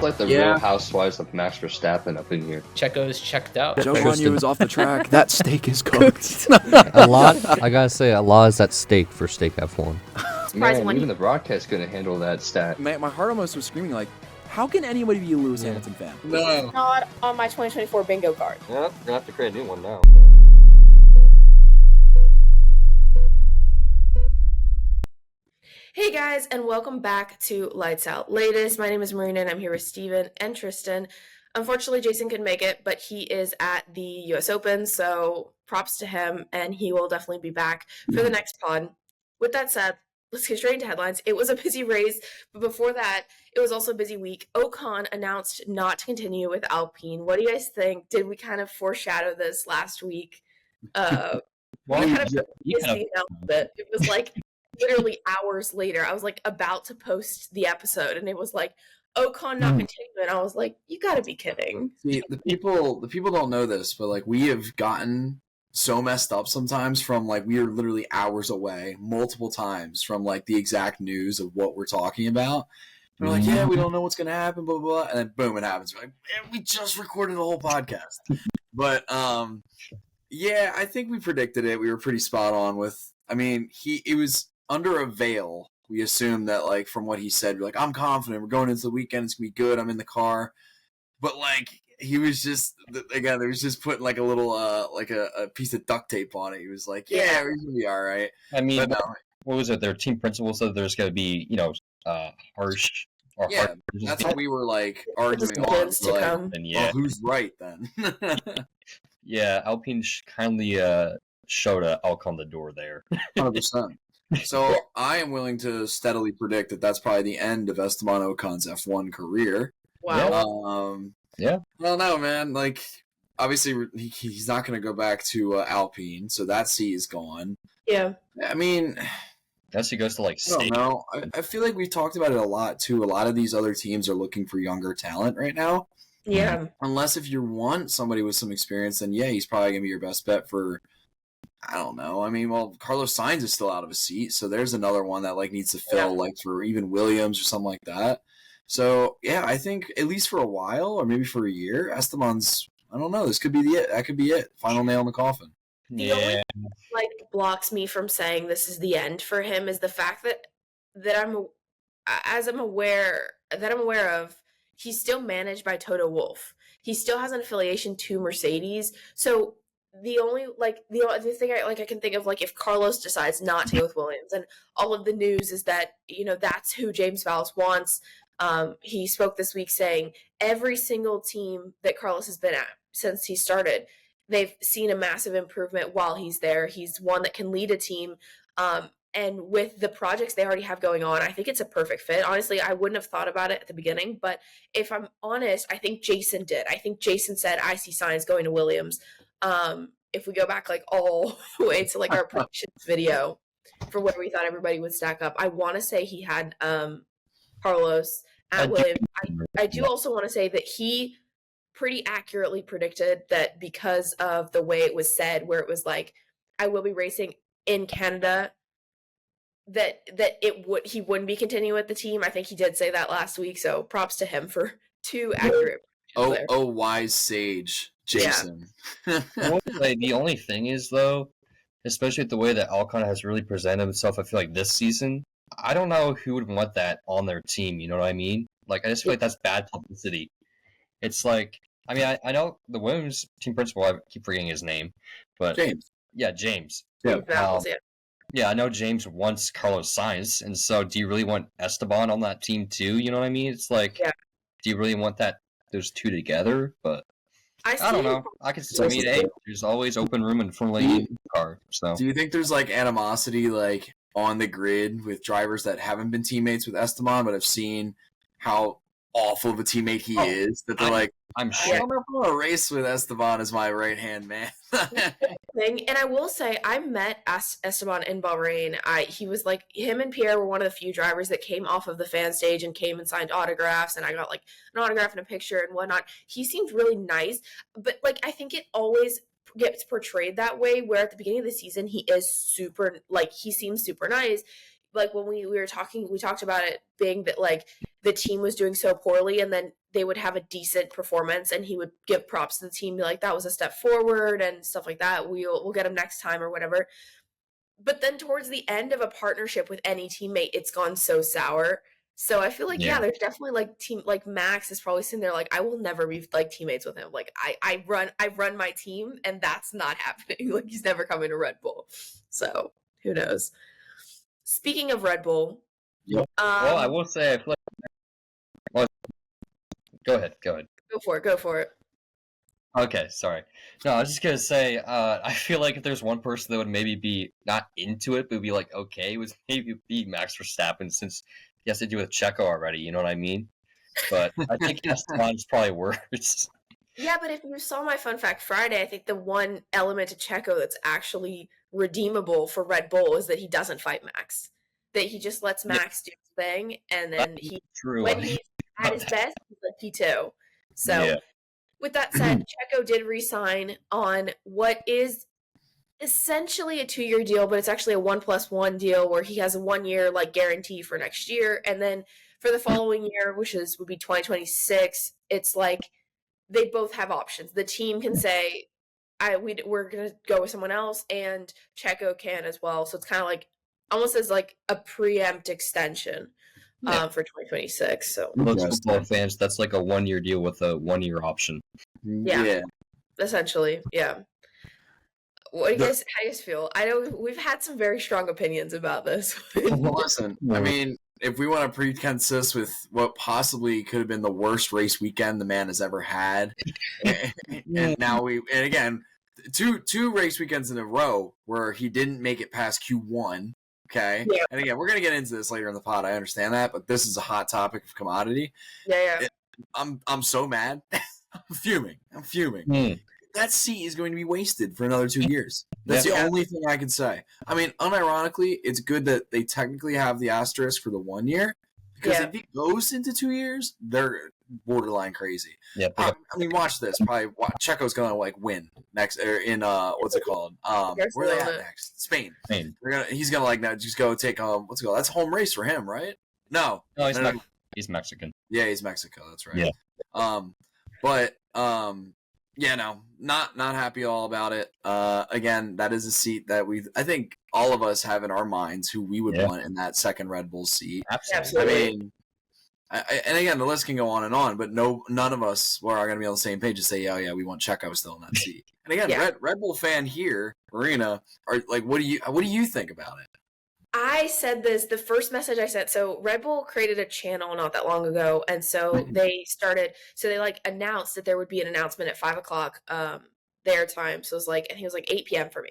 Like the Real Housewives of Max Verstappen up in here. Checo's checked out. Joe Lonyu is off the track. That steak is cooked. A lot is at stake for Steak F1. Man, even the broadcast couldn't handle that stat. My heart almost was screaming like, how can anybody be a Lewis Hamilton fan? No. Not on my 2024 bingo card. Yeah, we're gonna have to create a new one now. Hey guys, and welcome back to Lights Out Latest. My name is Marina, and I'm here with Steven and Tristan. Unfortunately, Jason couldn't make it, but he is at the U.S. Open, so props to him, and he will definitely be back for the next pod. With that said, let's get straight into headlines. It was a busy race, but before that, it was also a busy week. Ocon announced not to continue with Alpine. What do you guys think? Did we kind of foreshadow this last week? It was like literally hours later. I was like about to post the episode, and it was like Ocon not continuing. I was like, you got to be kidding. See, the people don't know this, but like we have gotten so messed up sometimes from like we are literally hours away multiple times from like the exact news of what we're talking about. And we're like, yeah, we don't know what's gonna happen, blah blah blah, and then boom, it happens. We're like, man, we just recorded the whole podcast. But yeah, I think we predicted it. We were pretty spot on with. I mean, it was under a veil. We assumed that like from what he said, we're like, I'm confident. We're going into the weekend. It's gonna be good. I'm in the car. But like he was just again, they was just putting like a little like a piece of duct tape on it. He was like, yeah, we're gonna be all right. I mean, what was it? Their team principal said there's gonna be harsh. Yeah, that's what we were like arguing on. Well, who's right then? Yeah, Alpine kindly showed Ocon the door there. 100%. So I am willing to steadily predict that that's probably the end of Esteban Ocon's F1 career. Wow. Yeah. I don't know, man. Like, obviously, he's not going to go back to Alpine, so that seat is gone. Yeah. I mean, guess he goes to like. I don't know. I feel like we've talked about it a lot too. A lot of these other teams are looking for younger talent right now. Yeah. Unless if you want somebody with some experience, then yeah, he's probably gonna be your best bet for. I don't know. I mean, well, Carlos Sainz is still out of a seat, so there's another one that like needs to fill, like for even Williams or something like that. So yeah, I think at least for a while or maybe for a year, Esteban's. I don't know. This could be it. That could be it. Final nail in the coffin. The only like blocks me from saying this is the end for him is the fact that I'm aware of. He's still managed by Toto Wolff. He still has an affiliation to Mercedes. So the other thing I can think of, like, if Carlos decides not to go with Williams, and all of the news is that, that's who James Vowles wants. He spoke this week saying every single team that Carlos has been at since he started, they've seen a massive improvement while he's there. He's one that can lead a team. And with the projects they already have going on, I think it's a perfect fit. Honestly, I wouldn't have thought about it at the beginning, but if I'm honest, I think Jason did. I think Jason said, I see signs going to Williams. If we go back like all the way to like our predictions video for where we thought everybody would stack up, I want to say he had Carlos at Williams. I do also want to say that he pretty accurately predicted that because of the way it was said, where it was like, I will be racing in Canada, that he wouldn't be continuing with the team. I think he did say that last week, so props to him for too accurate. Oh, wise sage, Jason. Yeah. The only thing is, though, especially with the way that Ocon has really presented himself, I feel like this season, I don't know who would want that on their team, you know what I mean? Like, I just feel like that's bad publicity. It's like, I mean, I know the Williams team principal, I keep forgetting his name, but James. Yeah, James. Yeah. Yeah, I know James wants Carlos Sainz, and so do you really want Esteban on that team too? You know what I mean? It's like, do you really want those two together? But I don't know. I can see. I mean, hey, there's always open room in Formula E car. So, do you think there's like animosity like on the grid with drivers that haven't been teammates with Esteban but have seen how awful of a teammate he is? That they're I'm sure I'm not going to race with Esteban as my right hand man. And I will say, I met Esteban in Bahrain. He was like, him and Pierre were one of the few drivers that came off of the fan stage and came and signed autographs, and I got like an autograph and a picture and whatnot. He seemed really nice, but like I think it always gets portrayed that way, where at the beginning of the season he is super, like, he seems super nice. like when we were talking, we talked about it being that like the team was doing so poorly, and then they would have a decent performance, and he would give props to the team, be like, that was a step forward and stuff like that. We'll get him next time or whatever. But then towards the end of a partnership with any teammate, it's gone so sour. So I feel like, yeah, there's definitely like Max is probably sitting there like, I will never be like teammates with him. Like I run my team, and that's not happening. Like he's never coming to Red Bull. So who knows? Speaking of Red Bull, well, I will say, I feel like. Go ahead. Go for it. Okay, sorry. No, I was just gonna say, I feel like if there's one person that would maybe be not into it, but would be like okay, it would maybe be Max Verstappen, since he has to do with Checo already. You know what I mean? But I think Esteban's probably worse. Yeah, but if you saw my Fun Fact Friday, I think the one element of Checo that's actually redeemable for Red Bull is that he doesn't fight Max. That he just lets Max do his thing, and then when he's at his best, he's like P2. So, with that said, Checo did re-sign on what is essentially a 2-year deal, but it's actually a 1+1 deal where he has a 1-year like guarantee for next year, and then for the following year, which would be 2026, it's like they both have options. The team can say, we're gonna go with someone else, and Checo can as well. So it's kind of like almost as like a preempt extension for 2026. So most football fans, that's like a 1-year deal with a 1-year option. Yeah. Essentially, yeah. What do you guys? How do you guys feel? I know we've had some very strong opinions about this. Well, listen, I mean, if we want to pre-consist with what possibly could have been the worst race weekend the man has ever had, and now and again, two race weekends in a row where he didn't make it past Q1. Okay, and again, we're gonna get into this later in the pod. I understand that, but this is a hot topic of commodity. I'm so mad. I'm fuming. That seat is going to be wasted for another 2 years. That's the only thing I can say. I mean, unironically, it's good that they technically have the asterisk for the 1 year, because if it goes into 2 years, they're borderline crazy. I mean, watch this. Checo's gonna like win next in what's it called? Where are they at next? Spain. He's gonna like now just go take what's it called? That's home race for him, right? No, he's Mexican. Yeah, he's Mexico. That's right. Yeah, no, not happy all about it. Again, that is a seat that I think all of us have in our minds who we would want in that second Red Bull seat. Absolutely. I mean, and again, the list can go on, but none of us are going to be on the same page to say, oh yeah, we want Checo still in that seat. And again, Red Bull fan here, Marina, are like, what do you think about it? I said this, the first message I sent. So Red Bull created a channel not that long ago. And so they like announced that there would be an announcement at 5:00 their time. So it was like, and he was like 8 p.m. for me.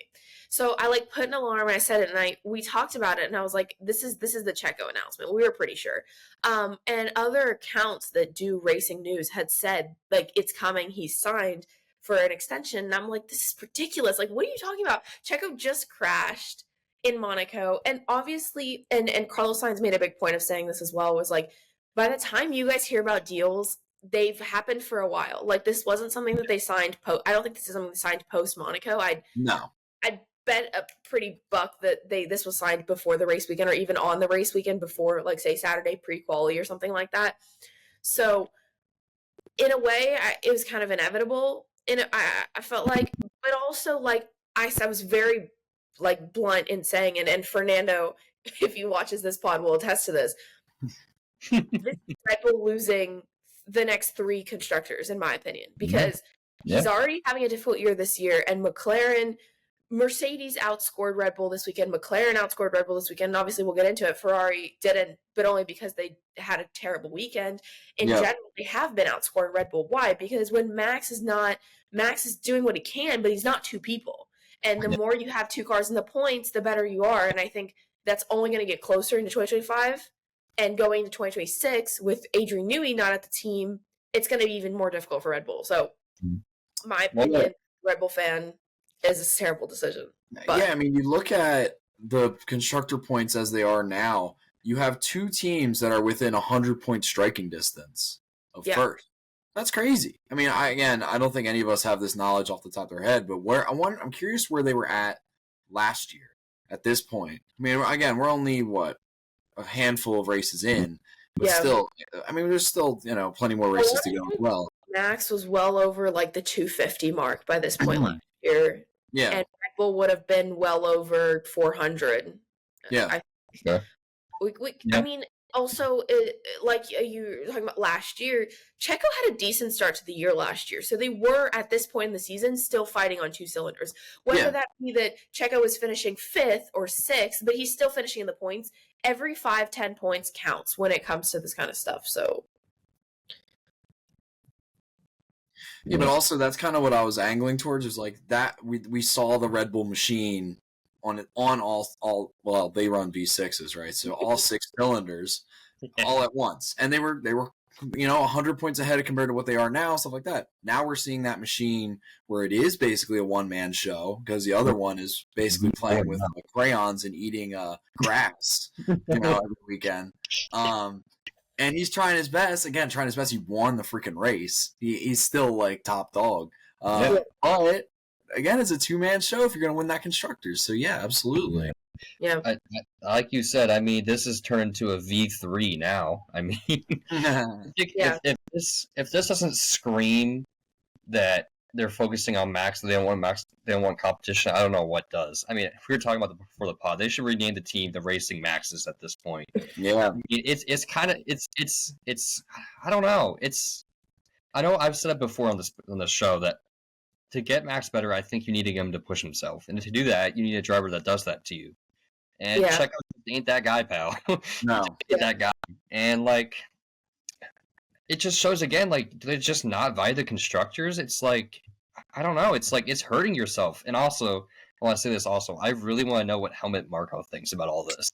So I like put an alarm and I said it, and we talked about it, and I was like, this is the Checo announcement. We were pretty sure. And other accounts that do racing news had said like, it's coming, he's signed for an extension. And I'm like, this is ridiculous. Like, what are you talking about? Checo just crashed in Monaco, and obviously, and Carlos Sainz made a big point of saying this as well, was like, by the time you guys hear about deals, they've happened for a while. Like, this wasn't something that they signed I don't think this is something they signed post Monaco. I'd bet a pretty buck that this was signed before the race weekend, or even on the race weekend before, like, say Saturday pre-quali or something like that. So in a way, it was kind of inevitable. I felt like, but also like I was very like blunt in saying, and Fernando, if he watches this pod, will attest to this. This is Red Bull losing the next 3 constructors, in my opinion, because he's already having a difficult year this year, and Mercedes outscored Red Bull this weekend. McLaren outscored Red Bull this weekend. And obviously, we'll get into it. Ferrari didn't, but only because they had a terrible weekend. In general, they have been outscoring Red Bull. Why? Because when Max is doing what he can, but he's not 2 people. And the more you have 2 cars in the points, the better you are. And I think that's only going to get closer into 2025. And going into 2026, with Adrian Newey not at the team, it's going to be even more difficult for Red Bull. So, my opinion, Red Bull fan, is a terrible decision. But, I mean, you look at the constructor points as they are now, you have 2 teams that are within 100-point striking distance of first. That's crazy. I mean, I don't think any of us have this knowledge off the top of their head, but I'm curious where they were at last year at this point. I mean, again, we're only a handful of races in, but Yeah. still, I mean, there's still plenty more races to go as well. Max was well over like the 250 mark by this point last year. Yeah. And Red Bull would have been well over 400. Yeah. I mean, also, like you were talking about last year, Checo had a decent start to the year last year. So they were, at this point in the season, still fighting on two cylinders. Whether that be that Checo was finishing 5th or 6th, but he's still finishing in the points, every 5-10 points counts when it comes to this kind of stuff. So. Yeah, but also that's kind of what I was angling towards, is like that we saw the Red Bull machine on all well, they run V6s, right? So all 6 cylinders all at once. And they were 100 points ahead compared to what they are now, stuff like that. Now we're seeing that machine where it is basically a one-man show, because the other one is basically playing with crayons and eating grass, every weekend. And he's trying his best. Again, trying his best. He won the freaking race. He's still like top dog. But again, it's a 2-man show if you're going to win that constructors. So yeah, absolutely. Yeah. Like you said, I mean, this has turned into a V3 now. I mean, if this doesn't scream that they're focusing on Max, they don't want competition, I don't know what does. I mean, if we were talking about before the pod, they should rename the team the Racing Maxes at this point. Yeah. I mean, it's kind of I don't know. I know I've said it before on the show that to get Max better, I think you need him to push himself, and to do that, you need a driver that does that to you. And Checo ain't that guy, pal. No, ain't that guy. And like, it just shows again, like they're just not value the constructors. It's like, I don't know. It's like it's hurting yourself. And also, I want to say this also. I really want to know what Helmut Marko thinks about all this.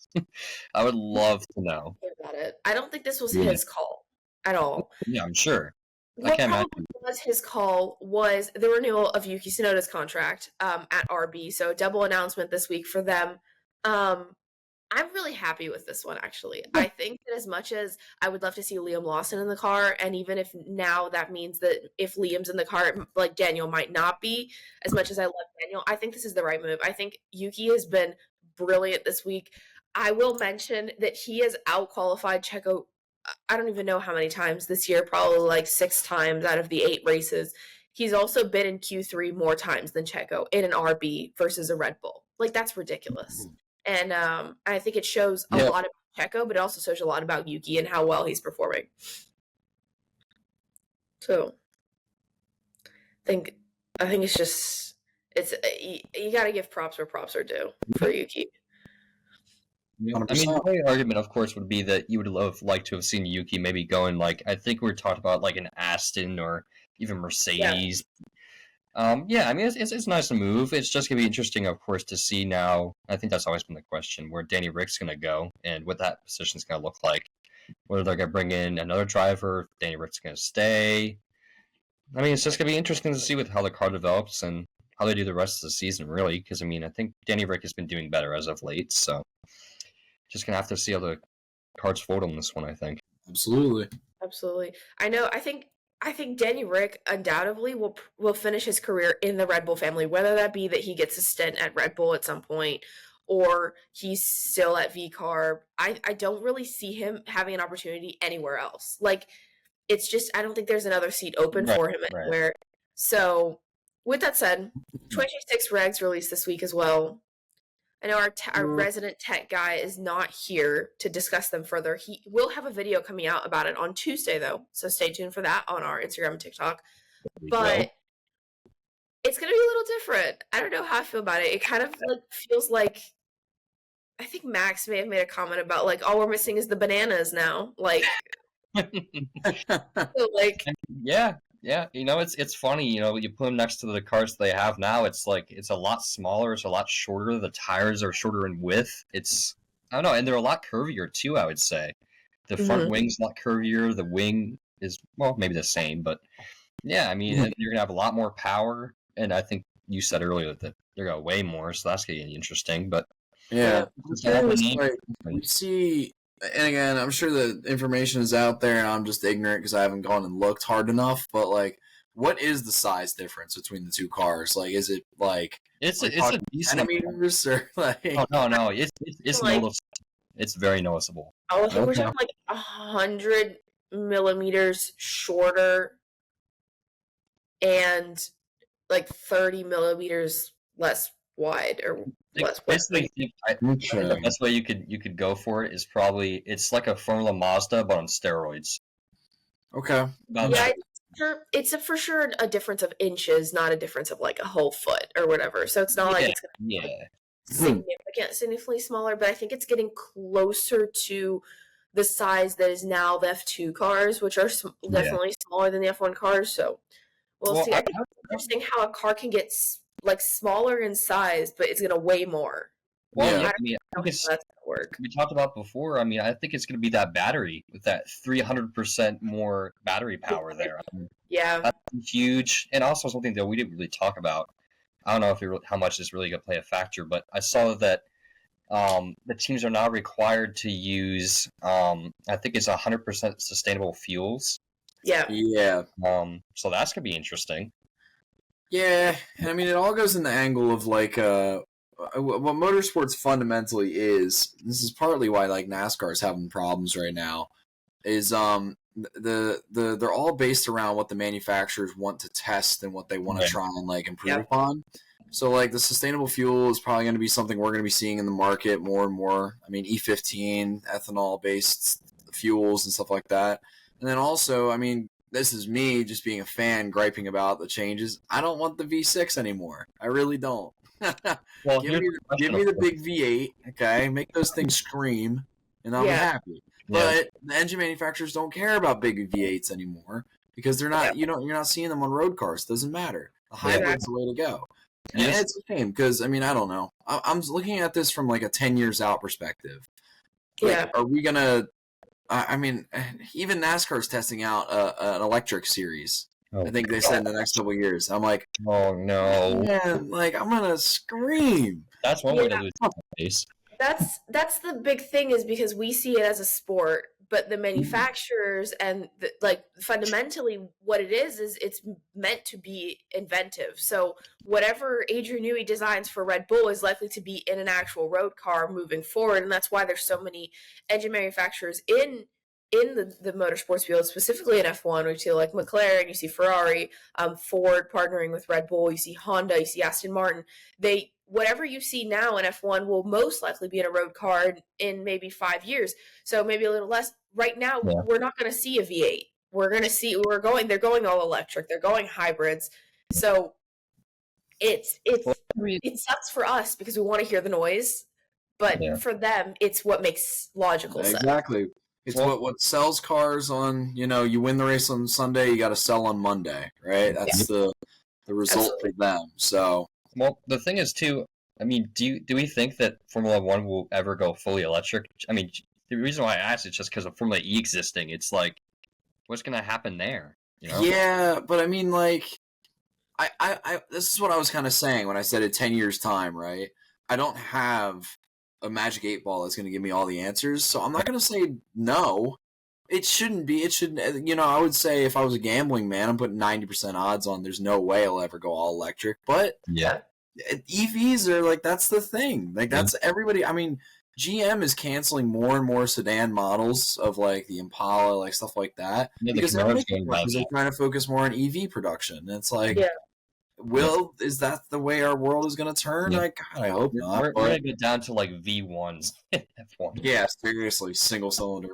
I would love to know about it. I don't think this was his call at all. Yeah, I'm sure. What probably was his call was the renewal of Yuki Tsunoda's contract at RB. So double announcement this week for them. I'm really happy with this one, actually. I think that as much as I would love to see Liam Lawson in the car, and even if now that means that if Liam's in the car, like Daniel might not be, as much as I love Daniel, I think this is the right move. I think Yuki has been brilliant this week. I will mention that he has out-qualified Checo, I don't even know how many times this year, probably like 6 times out of the 8 races. He's also been in Q3 more times than Checo in an RB versus a Red Bull. Like, that's ridiculous. And I think it shows a lot about Checo, but it also shows a lot about Yuki and how well he's performing. So, I think it's just you got to give props where props are due for Yuki. I mean, the only argument, of course, would be that you would like to have seen Yuki maybe going like, I think we were talking about like an Aston or even Mercedes. Yeah, I mean, it's nice to move. It's just going to be interesting, of course, to see now. I think that's always been the question, where Danny Rick's going to go and what that position's going to look like. Whether they're going to bring in another driver, if Danny Rick's going to stay. I mean, it's just going to be interesting to see with how the car develops and how they do the rest of the season, really. Because, I mean, I think Danny Rick has been doing better as of late, so just going to have to see how the cards fold on this one, I think. Absolutely. I know. I think Danny Rick undoubtedly will finish his career in the Red Bull family, whether that be that he gets a stint at Red Bull at some point or he's still at VCarb. I don't really see him having an opportunity anywhere else. Like, it's just, I don't think there's another seat open for him anywhere. So, with that said, 2026 regs released this week as well. I know our resident tech guy is not here to discuss them further. He will have a video coming out about it on Tuesday, though, so stay tuned for that on our Instagram and TikTok. But it's going to be a little different. I don't know how I feel about it. It kind of feels like, I think Max may have made a comment about, like, all we're missing is the bananas now. Like, so, like, yeah. You know, it's funny. You know, you put them next to the cars they have now. It's like it's a lot smaller. It's a lot shorter. The tires are shorter in width. I don't know, and they're a lot curvier too. I would say the front wing's a lot curvier. The wing is maybe the same, but yeah. I mean, you're gonna have a lot more power. And I think you said earlier that they're gonna weigh more, so that's gonna be interesting. But yeah, we see. And again, I'm sure the information is out there, and I'm just ignorant because I haven't gone and looked hard enough. But like, what is the size difference between the two cars? Like, is it like it's a decent centimeters or like? Oh, no, it's noticeable. It's very noticeable. Oh, I think we're Okay. talking like 100 millimeters shorter and like 30 millimeters less wide or less width. Basically, I think the best way you could go for it is probably it's like a Formula Mazda but on steroids. Okay. About Yeah, that. it's for sure a difference of inches, not a difference of like a whole foot or whatever. So it's not like it's gonna be like significantly smaller, but I think it's getting closer to the size that is now the F2 cars, which are definitely smaller than the F1 cars. So we'll see. I think it's interesting how a car can get like smaller in size, but it's gonna weigh more. Well, Yeah. I mean, I think That's gonna work. we talked about before. I mean, I think it's going to be that battery with that 300% more battery power there. I mean, Yeah. that's huge. And also something that we didn't really talk about. I don't know if how much is really going to play a factor, but I saw that the teams are now required to use, I think it's 100% sustainable fuels. Yeah. Yeah. So that's going to be interesting. Yeah, and I mean, it all goes in the angle of like what motorsports fundamentally is. This is partly why like NASCAR is having problems right now. Is they're all based around what the manufacturers want to test and what they want to try and like improve upon. So like the sustainable fuel is probably going to be something we're going to be seeing in the market more and more. I mean, E15, ethanol based fuels and stuff like that. And then also, I mean, this is me just being a fan griping about the changes. I don't want the V6 anymore. I really don't. Well, give me the big V8, okay? Make those things scream, and I'll be happy. But the engine manufacturers don't care about big V8s anymore because they're not. You're not seeing them on road cars. Doesn't matter. The hybrid's the way to go. And it's a shame because I mean I don't know. I'm looking at this from like a 10 years out perspective. Like, are we gonna? I mean, even NASCAR is testing out an electric series. I think they said in the next couple of years. I'm like, oh no, man, like I'm gonna scream. That's one way to lose face. That's the big thing is because we see it as a sport, but the manufacturers and like fundamentally what it is it's meant to be inventive. So whatever Adrian Newey designs for Red Bull is likely to be in an actual road car moving forward, and that's why there's so many engine manufacturers in the motorsports field, specifically in F1. We see like McLaren, you see Ferrari, Ford partnering with Red Bull, you see Honda, you see Aston Martin. Whatever you see now in F1 will most likely be in a road car in maybe 5 years. So maybe a little less. Right now, we're not going to see a V8. They're going all electric. They're going hybrids. So it sucks for us because we want to hear the noise, but for them, it's what makes logical sense. Exactly. It's what sells cars on, you win the race on Sunday, you got to sell on Monday, right? That's the result for them. So, well, the thing is too. I mean, do we think that Formula One will ever go fully electric? I mean, the reason why I asked is just because of Formula E existing. It's like, what's going to happen there? Yeah, but I mean, like, I this is what I was kind of saying when I said in 10 years' time, right? I don't have a magic 8-ball that's going to give me all the answers, so I'm not going to say no. It shouldn't be. It shouldn't. I would say if I was a gambling man, I'm putting 90% odds on there's no way I'll ever go all electric. But EVs are like, that's the thing. Like, that's everybody. I mean, GM is canceling more and more sedan models of like the Impala, like stuff like that, because they're trying to focus more on EV production. And it's like, is that the way our world is going to turn? God, I hope not. We're going to get down to like V1s in F1. Yeah, seriously, single cylinder,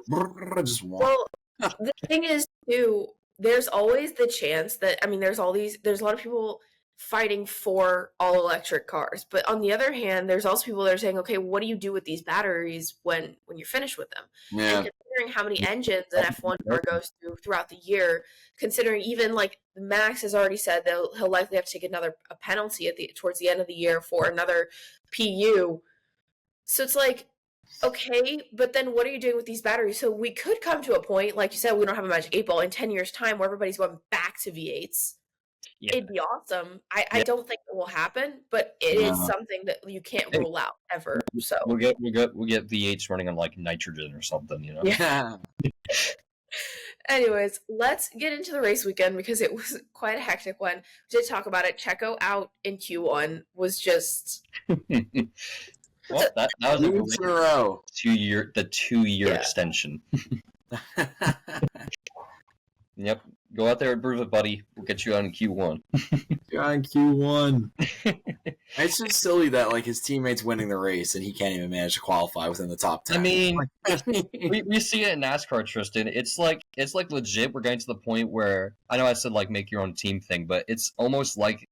just one. Well, the thing is too, there's always the chance that there's a lot of people fighting for all electric cars, but on the other hand, there's also people that are saying, okay, what do you do with these batte를 when you're finished with them? And considering how many engines an F1 car goes throughout the year, considering even like Max has already said that he'll likely have to take a penalty towards the end of the year for another PU. So it's like, okay, but then what are you doing with these batteries? So we could come to a point, like you said, we don't have a magic 8-ball in 10 years' time where everybody's going back to V8s. Yeah. It'd be awesome. I don't think it will happen, but it is something that you can't rule out ever. So we'll get V8s running on like nitrogen or something, Yeah. Anyways, let's get into the race weekend because it was quite a hectic one. We did talk about it. Checo out in Q1 was just Well, that was a 2 weeks in a row. 2-year extension. Yep. Go out there and prove it, buddy. We'll get you out in Q1. Yeah, in Q1. It's just silly that like his teammates winning the race and he can't even manage to qualify within the top 10. I mean, we see it in NASCAR, Tristan. It's like legit. We're getting to the point where I know I said like make your own team thing, but it's almost like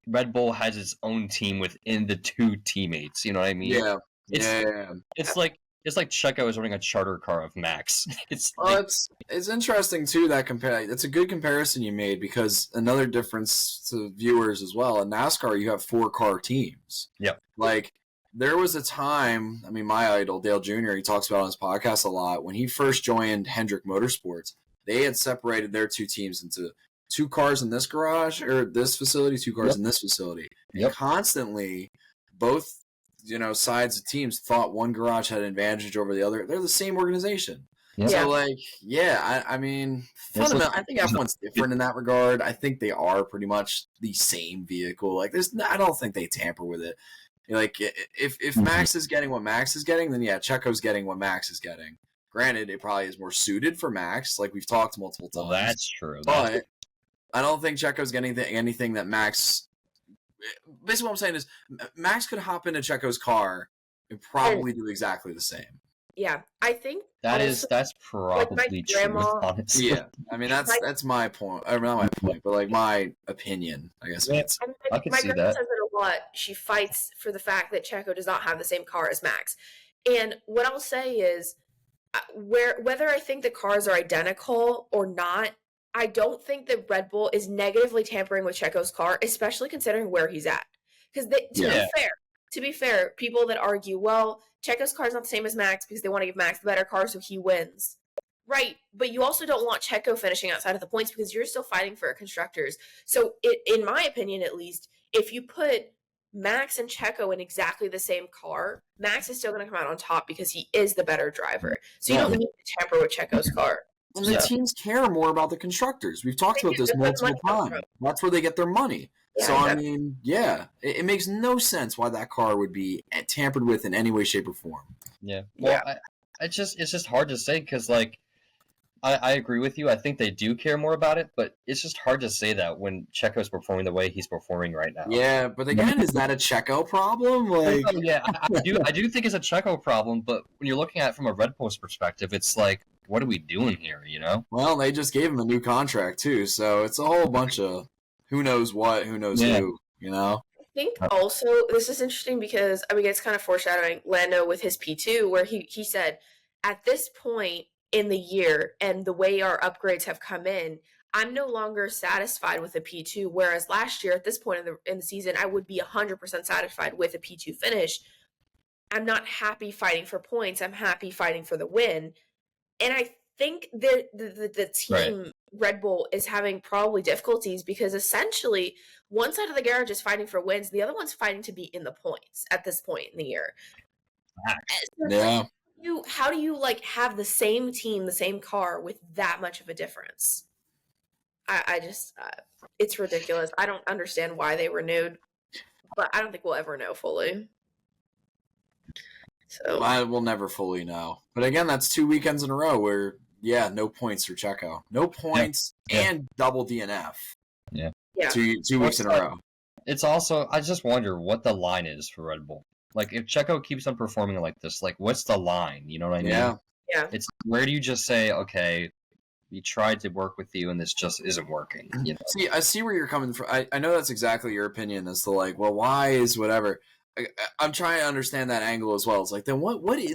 Red Bull has its own team within the two teammates. You know what I mean? Yeah. It's like Checo is running a charter car of Max. It's interesting too that it's a good comparison you made, because another difference to viewers as well, in NASCAR you have 4-car teams. Yep. Like there was a time, I mean my idol Dale Jr., he talks about on his podcast a lot, when he first joined Hendrick Motorsports, they had separated their two teams into 2 cars in this garage or this facility, 2 cars in this facility. Yep. And constantly both sides of teams thought one garage had an advantage over the other. They're the same organization. Yeah. So, I mean, fundamentally, I think F1's different in that regard. I think they are pretty much the same vehicle. Like, I don't think they tamper with it. Like, if Max is getting what Max is getting, then yeah, Checo's getting what Max is getting. Granted, it probably is more suited for Max, like we've talked multiple times. Well, that's true. But I don't think Checo's getting anything that Max. Basically, what I'm saying is Max could hop into Checo's car and probably do exactly the same. Yeah, I think that's probably true. Honestly. Yeah, I mean that's my point. Or not my point, but like my opinion, I guess. Yeah, I can my see grandma that. says it a lot. She fights for the fact that Checo does not have the same car as Max. And what I'll say is, whether I think the cars are identical or not, I don't think that Red Bull is negatively tampering with Checo's car, especially considering where he's at. Because to be fair, people that argue, well, Checo's car is not the same as Max because they want to give Max the better car so he wins. Right, but you also don't want Checo finishing outside of the points because you're still fighting for constructors. So, in my opinion, at least, if you put Max and Checo in exactly the same car, Max is still going to come out on top because he is the better driver. So you don't need to tamper with Checo's car. And the teams care more about the constructors. We've talked about this multiple times. That's where they get their money. Yeah, so, I mean, it makes no sense why that car would be tampered with in any way, shape, or form. Yeah. Well, it's just hard to say because, like, I agree with you. I think they do care more about it, but it's just hard to say that when Checo's performing the way he's performing right now. Yeah, but again, is that a Checo problem? Like, yeah, I do think it's a Checo problem, but when you're looking at it from a Red Bull's perspective, it's like, what are we doing here, you know? Well, they just gave him a new contract, too, so it's a whole bunch of who knows what, who knows who, you know? I think also, this is interesting because, I mean, it's kind of foreshadowing Lando with his P2, where he said, at this point in the year and the way our upgrades have come in, I'm no longer satisfied with a P2, whereas last year, at this point in the season, I would be 100% satisfied with a P2 finish. I'm not happy fighting for points. I'm happy fighting for the win. And I think the team Red Bull is having probably difficulties because essentially one side of the garage is fighting for wins, the other one's fighting to be in the points at this point in the year. Yeah. How do you like have the same team, the same car with that much of a difference? I just it's ridiculous. I don't understand why they renewed, but I don't think we'll ever know fully. So I will never fully know. But again, that's 2 weekends in a row where, no points for Checo. No points and double DNF. Yeah. 2 weeks in a row. It's also, I just wonder what the line is for Red Bull. Like, if Checo keeps on performing like this, like, what's the line? You know what I mean? Yeah. It's, where do you just say, okay, we tried to work with you and this just isn't working? You know? See, I see where you're coming from. I know that's exactly your opinion as to, like, well, why is whatever. I'm trying to understand that angle as well. It's like, then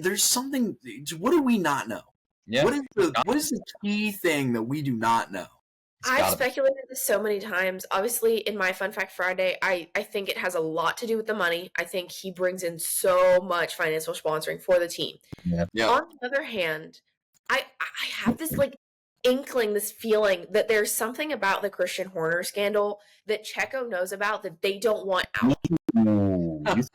there's something, what do we not know? Yeah. What is the key thing that we do not know? I've speculated this so many times. Obviously, in my Fun Fact Friday, I think it has a lot to do with the money. I think he brings in so much financial sponsoring for the team. Yeah. On the other hand, I have this like inkling, this feeling that there's something about the Christian Horner scandal that Checo knows about that they don't want out. It's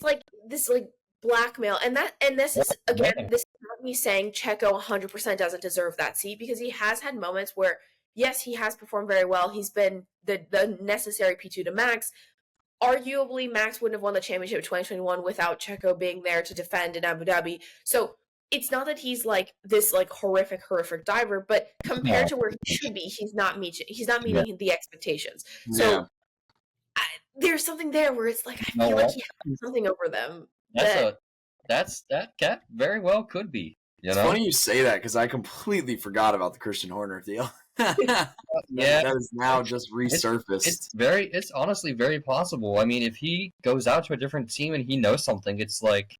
like this like blackmail, and this is again, this is not me saying Checo 100% doesn't deserve that seat, because he has had moments where yes, he has performed very well. He's been the necessary P2 to Max, arguably Max wouldn't have won the championship in 2021 without Checo being there to defend in Abu Dhabi. So it's not that he's like this like horrific driver, but compared to where he should be, he's not meeting the expectations. So there's something there where it's like I feel like he has something over them. That very well could be. It's funny you say that because I completely forgot about the Christian Horner deal. That is now just resurfaced. It's honestly very possible. I mean, if he goes out to a different team and he knows something, it's like,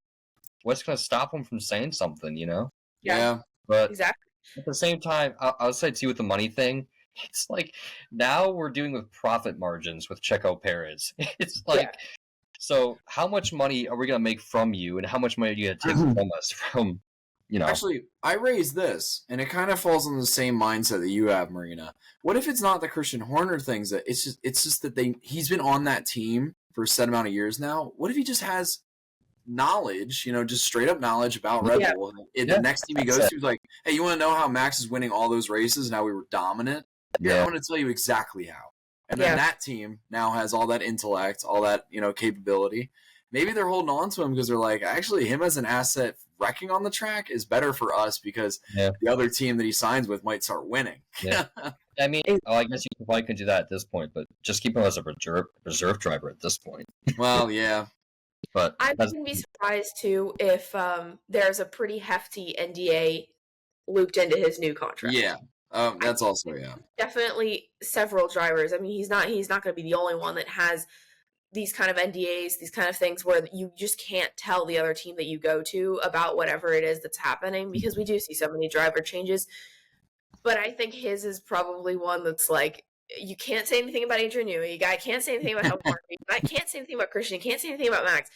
what's going to stop him from saying something, you know? Yeah. But exactly. At the same time, I'll say too with the money thing, it's like now we're dealing with profit margins with Checo Perez. It's like, so how much money are we going to make from you, and how much money are you going to take from us from? You know. Actually, I raised this, and it kind of falls on the same mindset that you have, Marina. What if it's not the Christian Horner things? That it's just that he's been on that team for a set amount of years now. What if he just has knowledge, just straight up knowledge about Red Bull? The next team he goes to is like, hey, you want to know how Max is winning all those races and how we were dominant? Yeah, I'm going to tell you exactly how. And then that team now has all that intellect, all that capability. Maybe they're holding on to him because they're like, actually, him as an asset wrecking on the track is better for us because the other team that he signs with might start winning. Yeah. I mean, I guess you probably could do that at this point, but just keep him as a reserve driver at this point. Well, yeah. But I wouldn't be surprised, too, if there's a pretty hefty NDA looped into his new contract. Yeah. That's also, Definitely several drivers. I mean, he's not going to be the only one that has these kind of NDAs, these kind of things where you just can't tell the other team that you go to about whatever it is that's happening, because we do see so many driver changes. But I think his is probably one that's like, you can't say anything about Adrian Newey. You can't say anything about Helmut. I can't say anything about Christian. You can't say anything about Max.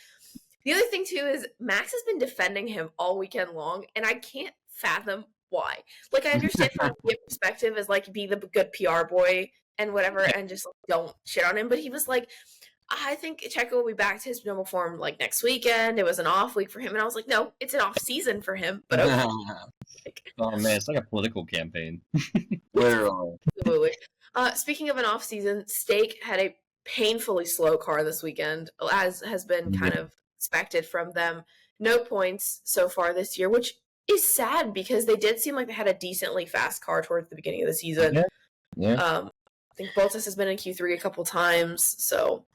The other thing, too, is Max has been defending him all weekend long, and I can't fathom why. Like, I understand from a perspective as, like, be the good PR boy and whatever and just like, don't shit on him. But he was like, I think Checo will be back to his normal form like next weekend. It was an off week for him. And I was like, no, it's an off season for him. But okay. Oh, man, it's like a political campaign. Literally. Absolutely. Speaking of an off season, Stake had a painfully slow car this weekend, as has been kind of expected from them. No points so far this year, which is sad because they did seem like they had a decently fast car towards the beginning of the season. Yeah. I think Bottas has been in Q3 a couple times, so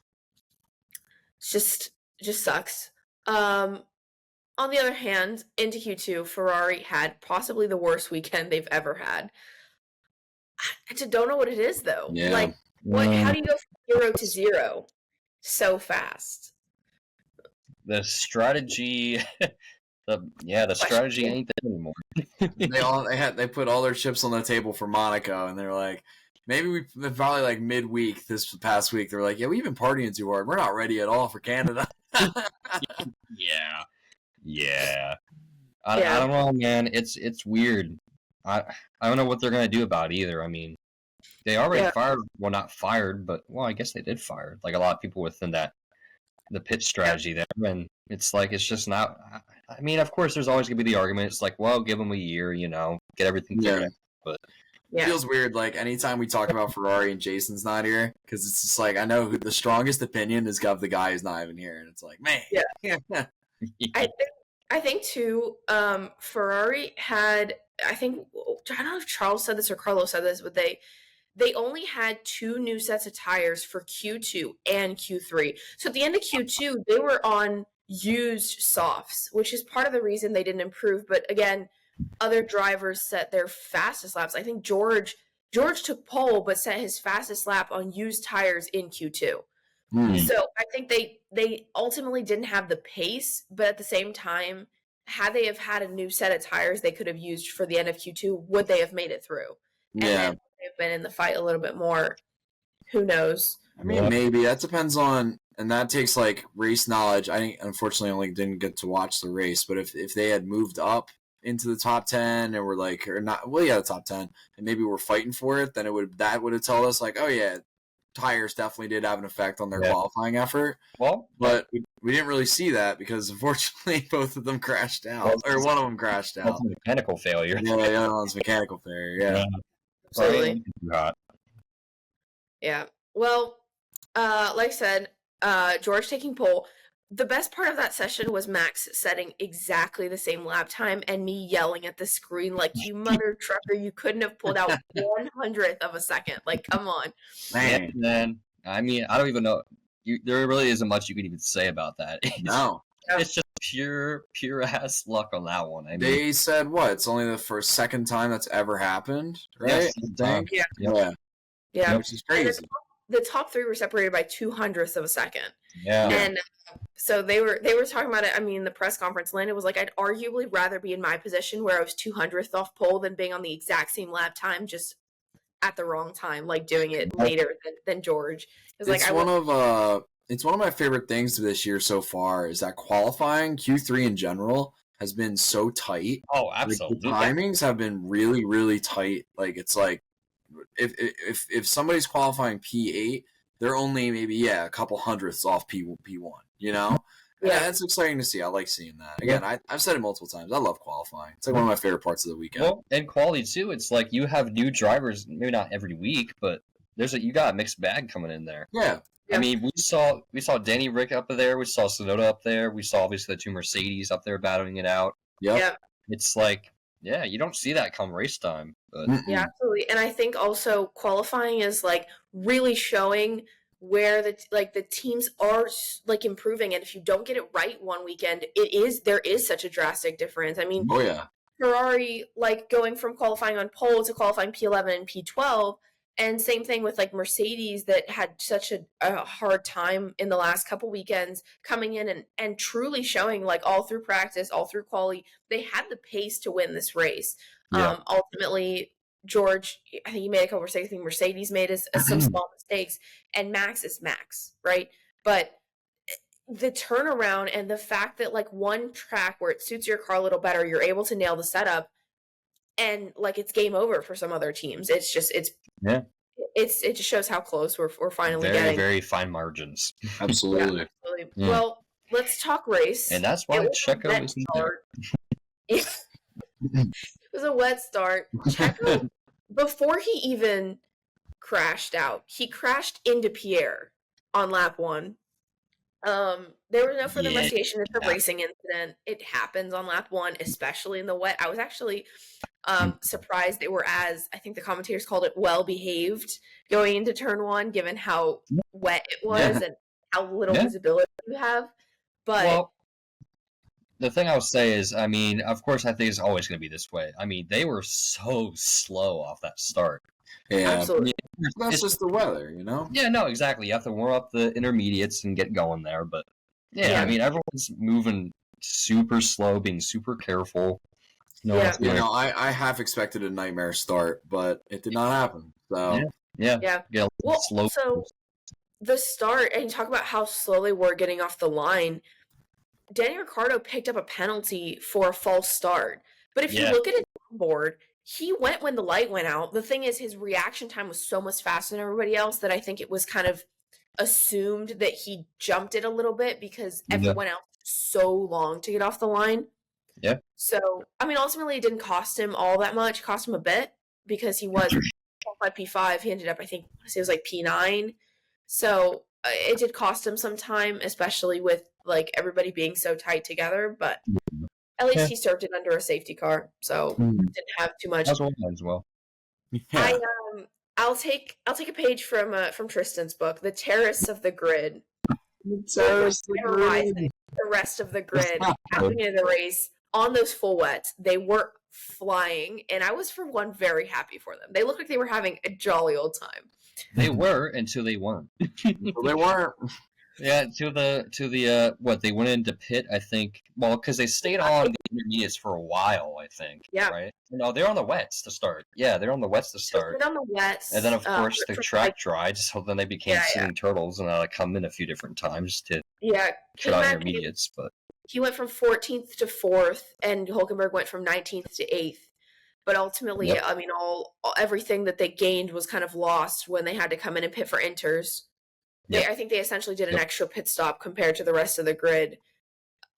just sucks. On the other hand, into Q2, Ferrari had possibly the worst weekend they've ever had. I just don't know what it is, though. Yeah. Like, how do you go from 0 to 0 so fast? The strategy, the strategy ain't there anymore. They put all their chips on the table for Monaco, and they're like, maybe probably like midweek this past week, they're like, yeah, we've been partying too hard. We're not ready at all for Canada. Yeah. I don't know, man. It's weird. I don't know what they're gonna do about it either. I mean, they already fired. Well, not fired, but I guess they did fire like a lot of people within the pit strategy there, and it's like it's just not. I mean, of course, there's always gonna be the argument. It's like, well, give them a year, get everything together. But it feels weird. Like anytime we talk about Ferrari and Jason's not here, because it's just like I know the strongest opinion is of the guy who's not even here, and it's like, man, I think too. Ferrari had. I don't know if Charles said this or Carlos said this, but they only had 2 new sets of tires for Q2 and Q3. So at the end of Q2, they were on used softs, which is part of the reason they didn't improve. But again, other drivers set their fastest laps. I think George took pole, but set his fastest lap on used tires in Q2. So I think they ultimately didn't have the pace, but at the same time, had they have had a new set of tires they could have used for the end of Q2, would they have made it through? And then they've been in the fight a little bit more. Who knows? I mean, maybe that depends on, and that takes like race knowledge. I unfortunately only didn't get to watch the race, but if they had moved up into the top 10 and were like, or not, the top 10, and maybe we're fighting for it, then that would have told us like, oh yeah, tires definitely did have an effect on their qualifying effort. Well, but we didn't really see that because unfortunately both of them crashed out, or one of them crashed out. Mechanical failure. Yeah, the other one's mechanical failure. Yeah. Absolutely. Yeah. Well, like I said, George taking pole. The best part of that session was Max setting exactly the same lap time and me yelling at the screen like, you mother trucker, you couldn't have pulled out 1/100th of a second. Like, come on. Yeah, man. I mean, I don't even know. There really isn't much you can even say about that. No. It's just pure ass luck on that one. I mean, They said what? It's only the second time that's ever happened, right? Yeah. Yep. Which is crazy. The top three were separated by 200ths of a second. Yeah. And so they were talking about it. I mean, the press conference, Landon was like, I'd arguably rather be in my position where I was 200th off pole than being on the exact same lap time, just at the wrong time, like doing it later than George. It's one of my favorite things this year so far is that qualifying Q3 in general has been so tight. Oh, absolutely. The timings have been really, really tight. Like it's like if somebody's qualifying P8, they're only maybe a couple hundredths off P1. You know, yeah, it's exciting to see. I like seeing that. Again, I've said it multiple times. I love qualifying. It's like one of my favorite parts of the weekend. Well, and quality too. It's like you have new drivers, maybe not every week, but you got a mixed bag coming in there. Yeah. I mean, we saw Danny Rick up there. We saw Sonoda up there. We saw obviously the two Mercedes up there battling it out. Yep. It's like, you don't see that come race time. But yeah, absolutely. And I think also qualifying is like really showing where the teams are like improving, and if you don't get it right one weekend, there is such a drastic difference. I mean, Ferrari like going from qualifying on pole to qualifying P11 and P12. And same thing with like Mercedes that had such a hard time in the last couple weekends coming in and truly showing like all through practice, all through quali, they had the pace to win this race. Yeah. Ultimately, George, I think he made a couple mistakes. I think Mercedes made some small mistakes, and Max is Max, right? But the turnaround and the fact that like one track where it suits your car a little better, you're able to nail the setup, and like it's game over for some other teams. It just shows how close we're finally getting. Very, very fine margins. Absolutely. Yeah, absolutely. Yeah. Well, let's talk race. And that's why Checo is there. It was a wet start. Checo, before he even crashed out, he crashed into Pierre on lap 1. There was no further investigation. It's a racing incident. It happens on lap 1, especially in the wet. I was actually surprised they were I think the commentators called it well behaved going into turn 1, given how wet it was and how little visibility you have. But the thing I would say is, I mean, of course, I think it's always going to be this way. I mean, they were so slow off that start. Yeah, absolutely. That's just the weather, you know? Yeah, no, exactly. You have to warm up the intermediates and get going there. But, I mean, everyone's moving super slow, being super careful. I half expected a nightmare start, but it did not happen. So Well, slow. So the start, and you talk about how slowly we're getting off the line. Danny Ricciardo picked up a penalty for a false start. But if you look at his board, he went when the light went out. The thing is, his reaction time was so much faster than everybody else that I think it was kind of assumed that he jumped it a little bit because everyone else took so long to get off the line. Yeah. So, I mean, ultimately, it didn't cost him all that much. It cost him a bit because he was qualified P5. He ended up, I think, it was like P9. So, it did cost him some time, especially with like everybody being so tight together. But at least he served it under a safety car, so didn't have too much. As well. Yeah. I'll take a page from Tristan's book, The Terrace of the Grid. The rest of the grid happening in the race on those full wets. They were flying, and I was for one very happy for them. They looked like they were having a jolly old time. They were until they weren't. They weren't. Yeah, to the what they went into pit, I think. Well, because they stayed on the intermediates for a while, I think. Yeah. Right. No, they're on the wets to start. Yeah, they're on the wets to start. They're on the wets, and then of course the track dried, so then they became sitting turtles, and I come in a few different times to try on intermediates. But he went from 14th to 4th, and Hulkenberg went from 19th to 8th. But ultimately, I mean, everything that they gained was kind of lost when they had to come in and pit for inters. I think they essentially did an extra pit stop compared to the rest of the grid.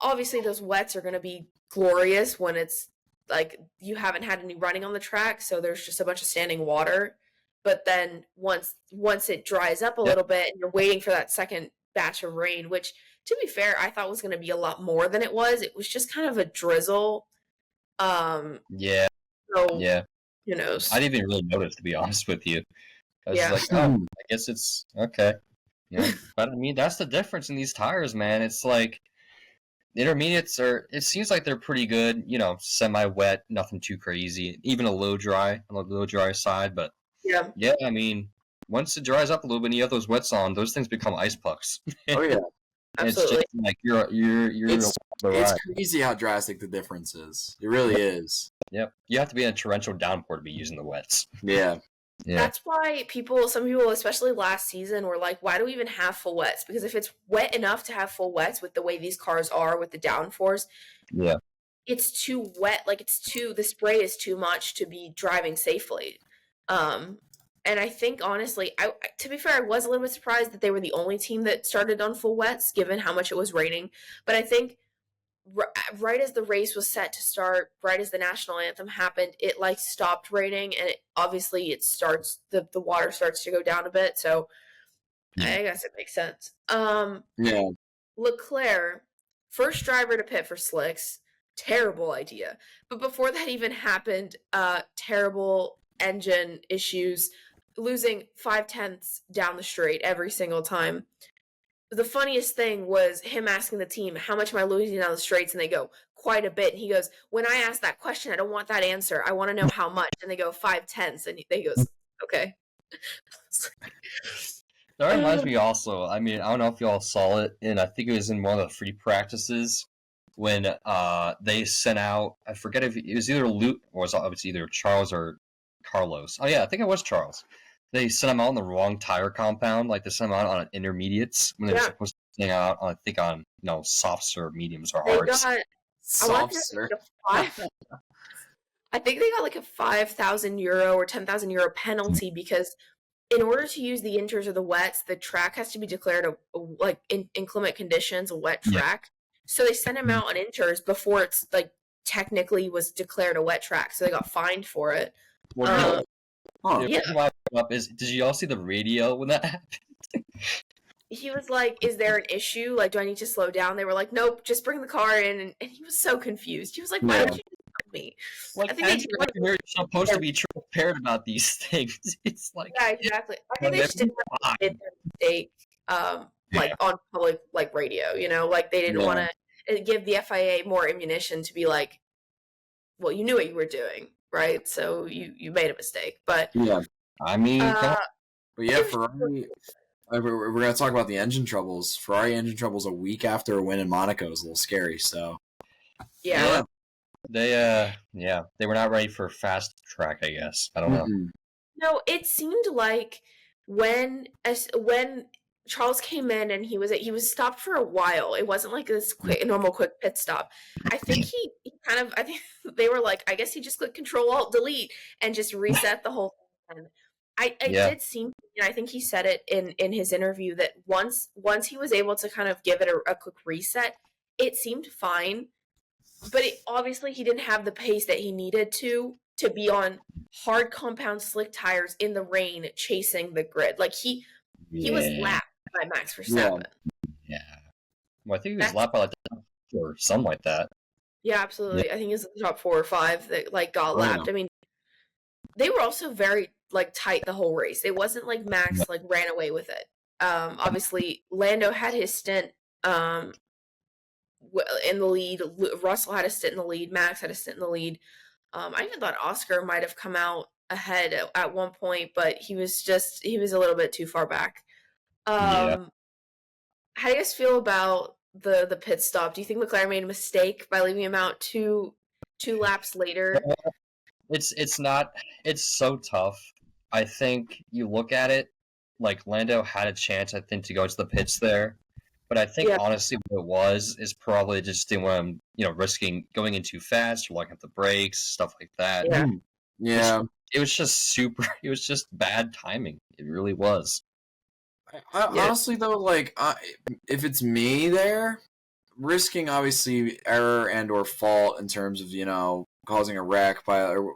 Obviously, those wets are going to be glorious when it's like you haven't had any running on the track, so there's just a bunch of standing water. But then once it dries up a little bit and you're waiting for that second batch of rain, which, to be fair, I thought was going to be a lot more than it was. It was just kind of a drizzle. Yeah. So, Yeah. who knows? I didn't even really notice, to be honest with you. I was Yeah. like, oh, I guess it's okay. Yeah. But I mean, that's the difference in these tires, man. It's like the intermediates it seems like they're pretty good, semi-wet, nothing too crazy. Even on the low dry side. But yeah, I mean, once it dries up a little bit and you have those wets on, those things become ice pucks. Oh yeah, absolutely. It's just like you're it's crazy how drastic the difference is. It really is. Yep. You have to be in a torrential downpour to be using the wets. Yeah. Yeah. That's why some people, especially last season, were like, why do we even have full wets? Because if it's wet enough to have full wets with the way these cars are with the downforce, yeah, it's too wet. Like the spray is too much to be driving safely. And I think, honestly, to be fair, I was a little bit surprised that they were the only team that started on full wets, given how much it was raining. But I think right as the race was set to start, right as the national anthem happened, it stopped raining, and the water starts to go down a bit. So I guess it makes sense. Yeah. Leclerc, first driver to pit for slicks, terrible idea. But before that even happened, terrible engine issues, losing 0.5 down the straight every single time. The funniest thing was him asking the team, how much am I losing down the straights? And they go, quite a bit. And he goes, when I ask that question, I don't want that answer. I want to know how much. And they go, 0.5. And they goes, okay. That reminds me also, I mean, I don't know if you all saw it, and I think it was in one of the free practices when they sent out, I forget if it was either Luke, or it was either Charles or Carlos. Oh yeah, I think it was Charles. They sent them out on the wrong tire compound, like they sent them out on intermediates when they're supposed to send out on, I think on softs or mediums or hards. I think they got like a €5,000 or €10,000 penalty because in order to use the inters or the wets, the track has to be declared in inclement conditions, a wet track. Yeah. So they sent him out on inters before it's technically was declared a wet track. So they got fined for it. Well, yeah. Did you all see the radio when that happened? He was like, is there an issue? Like, do I need to slow down? They were like, nope, just bring the car in. And he was so confused. He was like, why don't you just me? Like, I think you're supposed to be prepared about these things. It's like... Yeah, exactly. I think they just didn't want to make their mistake, on public, radio, they didn't want to give the FIA more ammunition to be like, well, you knew what you were doing, right? So you made a mistake. But yeah, I mean, but yeah, Ferrari. We're going to talk about the engine troubles. Ferrari engine troubles a week after a win in Monaco is a little scary. So yeah. They were not ready for fast track, I guess. I don't know. No, it seemed like when Charles came in and he was stopped for a while. It wasn't like this normal quick pit stop. I think I think they were like, I guess he just clicked Control-Alt-Delete and just reset the whole thing. It did seem, and I think he said it in his interview, that once he was able to kind of give it a quick reset, it seemed fine. But obviously he didn't have the pace that he needed to be on hard compound slick tires in the rain chasing the grid. Like he was lapped by Max Verstappen. Yeah. Well, I think he was lapped by or something like that. Yeah, absolutely. Yeah. I think it was the top 4 or 5 that got lapped. Yeah. I mean, they were also very tight the whole race. It wasn't like Max ran away with it. Obviously Lando had his stint in the lead. Russell had a stint in the lead. Max had a stint in the lead. I even thought Oscar might have come out ahead at one point, but he was a little bit too far back. How do you guys feel about the pit stop? Do you think Leclerc made a mistake by leaving him out two laps later? It's so tough. I think you look at it, Lando had a chance, I think, to go to the pits there. But I think, honestly, what it was is probably just didn't want him, risking going in too fast or locking up the brakes, stuff like that. Yeah. It was just bad timing. It really was. Honestly, though, if it's me there, risking, obviously, error and or fault in terms of, causing a wreck by, or,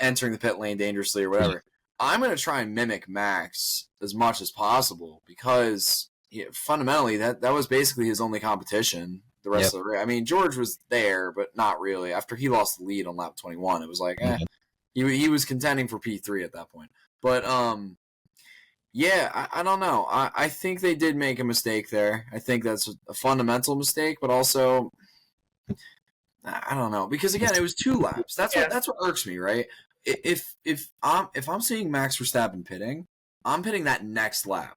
entering the pit lane dangerously or whatever, I'm going to try and mimic Max as much as possible because fundamentally that was basically his only competition. The rest of the race. I mean, George was there, but not really. After he lost the lead on lap 21, it was like, he was contending for P3 at that point. But I don't know. I think they did make a mistake there. I think that's a fundamental mistake, but also I don't know, because again, it was 2 laps. That's what irks me, right? If I'm seeing Max Verstappen pitting, I'm pitting that next lap.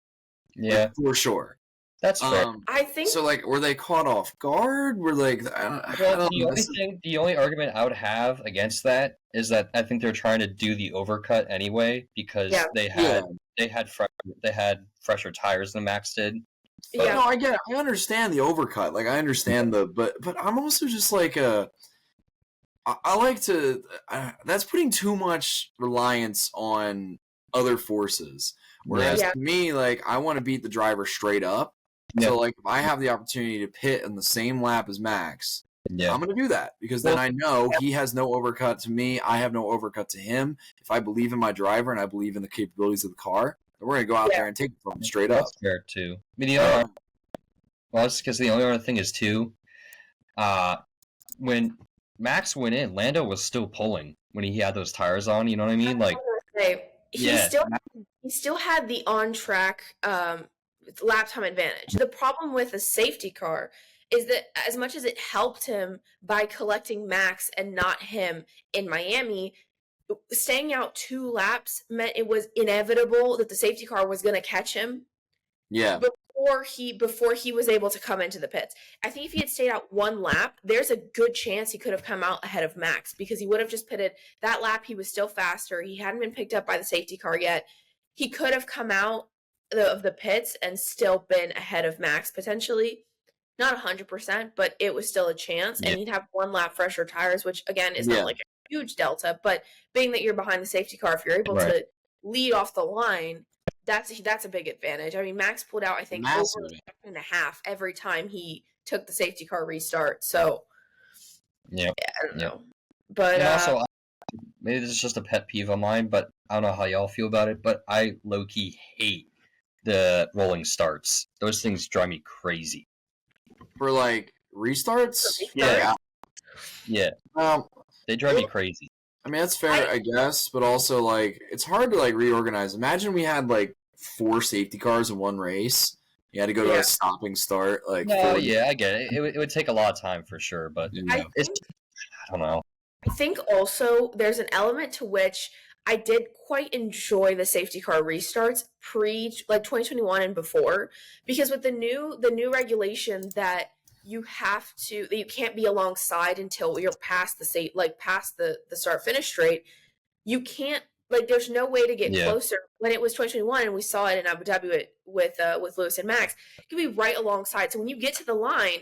Yeah, like, for sure. That's fair. I think So. Like, were they caught off guard? Were like, the only argument I would have against that is that I think they're trying to do the overcut anyway because they had fresher tires than Max did. But no, I get it. I understand the overcut. Like, I understand but I'm also just like I like to. That's putting too much reliance on other forces. Whereas to me, like, I want to beat the driver straight up. Yeah. So, like, if I have the opportunity to pit in the same lap as Max, I'm going to do that because then I know he has no overcut to me. I have no overcut to him. If I believe in my driver and I believe in the capabilities of the car, then we're going to go out there and take it from him straight up. That's fair, too. I mean, that's because the only other thing is, too, when Max went in, Lando was still pulling when he had those tires on. You know what I mean? Like, he still had the on-track lap time advantage. The problem with a safety car is that as much as it helped him by collecting Max and not him in Miami, staying out 2 laps meant it was inevitable that the safety car was going to catch him. Yeah. Before he was able to come into the pits. I think if he had stayed out 1 lap, there's a good chance he could have come out ahead of Max because he would have just pitted that lap. He was still faster. He hadn't been picked up by the safety car yet. He could have come out of the pits and still been ahead of Max potentially. Not 100%, but it was still a chance. And he'd have 1 lap fresher tires, which again is not like a huge delta. But being that you're behind the safety car, if you're able to lead off the line, that's a big advantage. I mean, Max pulled out, I think, over a 1.5 every time he took the safety car restart. So, I don't know. But also, maybe this is just a pet peeve of mine, but I don't know how y'all feel about it, but I low-key hate the rolling starts. Those things drive me crazy. For, like, restarts? Yeah. They drive me crazy. I mean, that's fair, I guess, but also, like, it's hard to, like, reorganize. Imagine we had, like, 4 safety cars in one race. You had to go to a stopping start. Like, I get it. It would take a lot of time for sure, but I don't know. I think also there's an element to which I did quite enjoy the safety car restarts pre, like, 2021 and before, because with the new regulation that you can't be alongside until you're past the start finish straight. You can't, like, there's no way to get closer. When it was 2021 and we saw it in Abu Dhabi with Lewis and Max, you can be right alongside. So when you get to the line,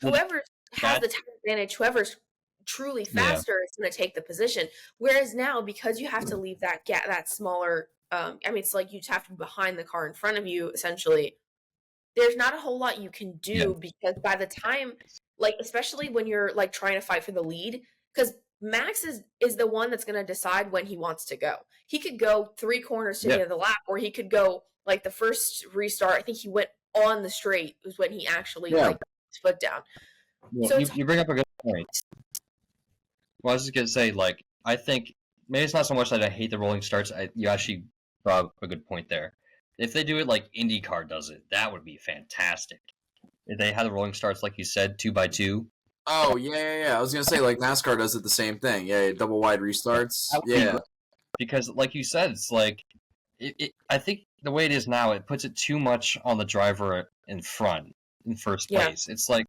whoever has the time advantage, whoever's truly faster is going to take the position. Whereas now, because you have to leave that gap, that smaller, it's like you have to be behind the car in front of you, essentially. There's not a whole lot you can do because by the time, like, especially when you're, like, trying to fight for the lead, because Max is the one that's going to decide when he wants to go. He could go 3 corners to the end of the lap, or he could go, like, the first restart, I think he went on the straight was when he actually, like, put his foot down. Well, so you bring up a good point. Well, I was just going to say, like, I think, maybe it's not so much that I hate the rolling starts. You actually brought up a good point there. If they do it like IndyCar does it, that would be fantastic. If they had the rolling starts, like you said, 2x2. Oh, yeah. I was going to say, like, NASCAR does it the same thing. Yeah, double wide restarts. Yeah. Because, like you said, it's like, I think the way it is now, it puts it too much on the driver in front, in first place. It's like,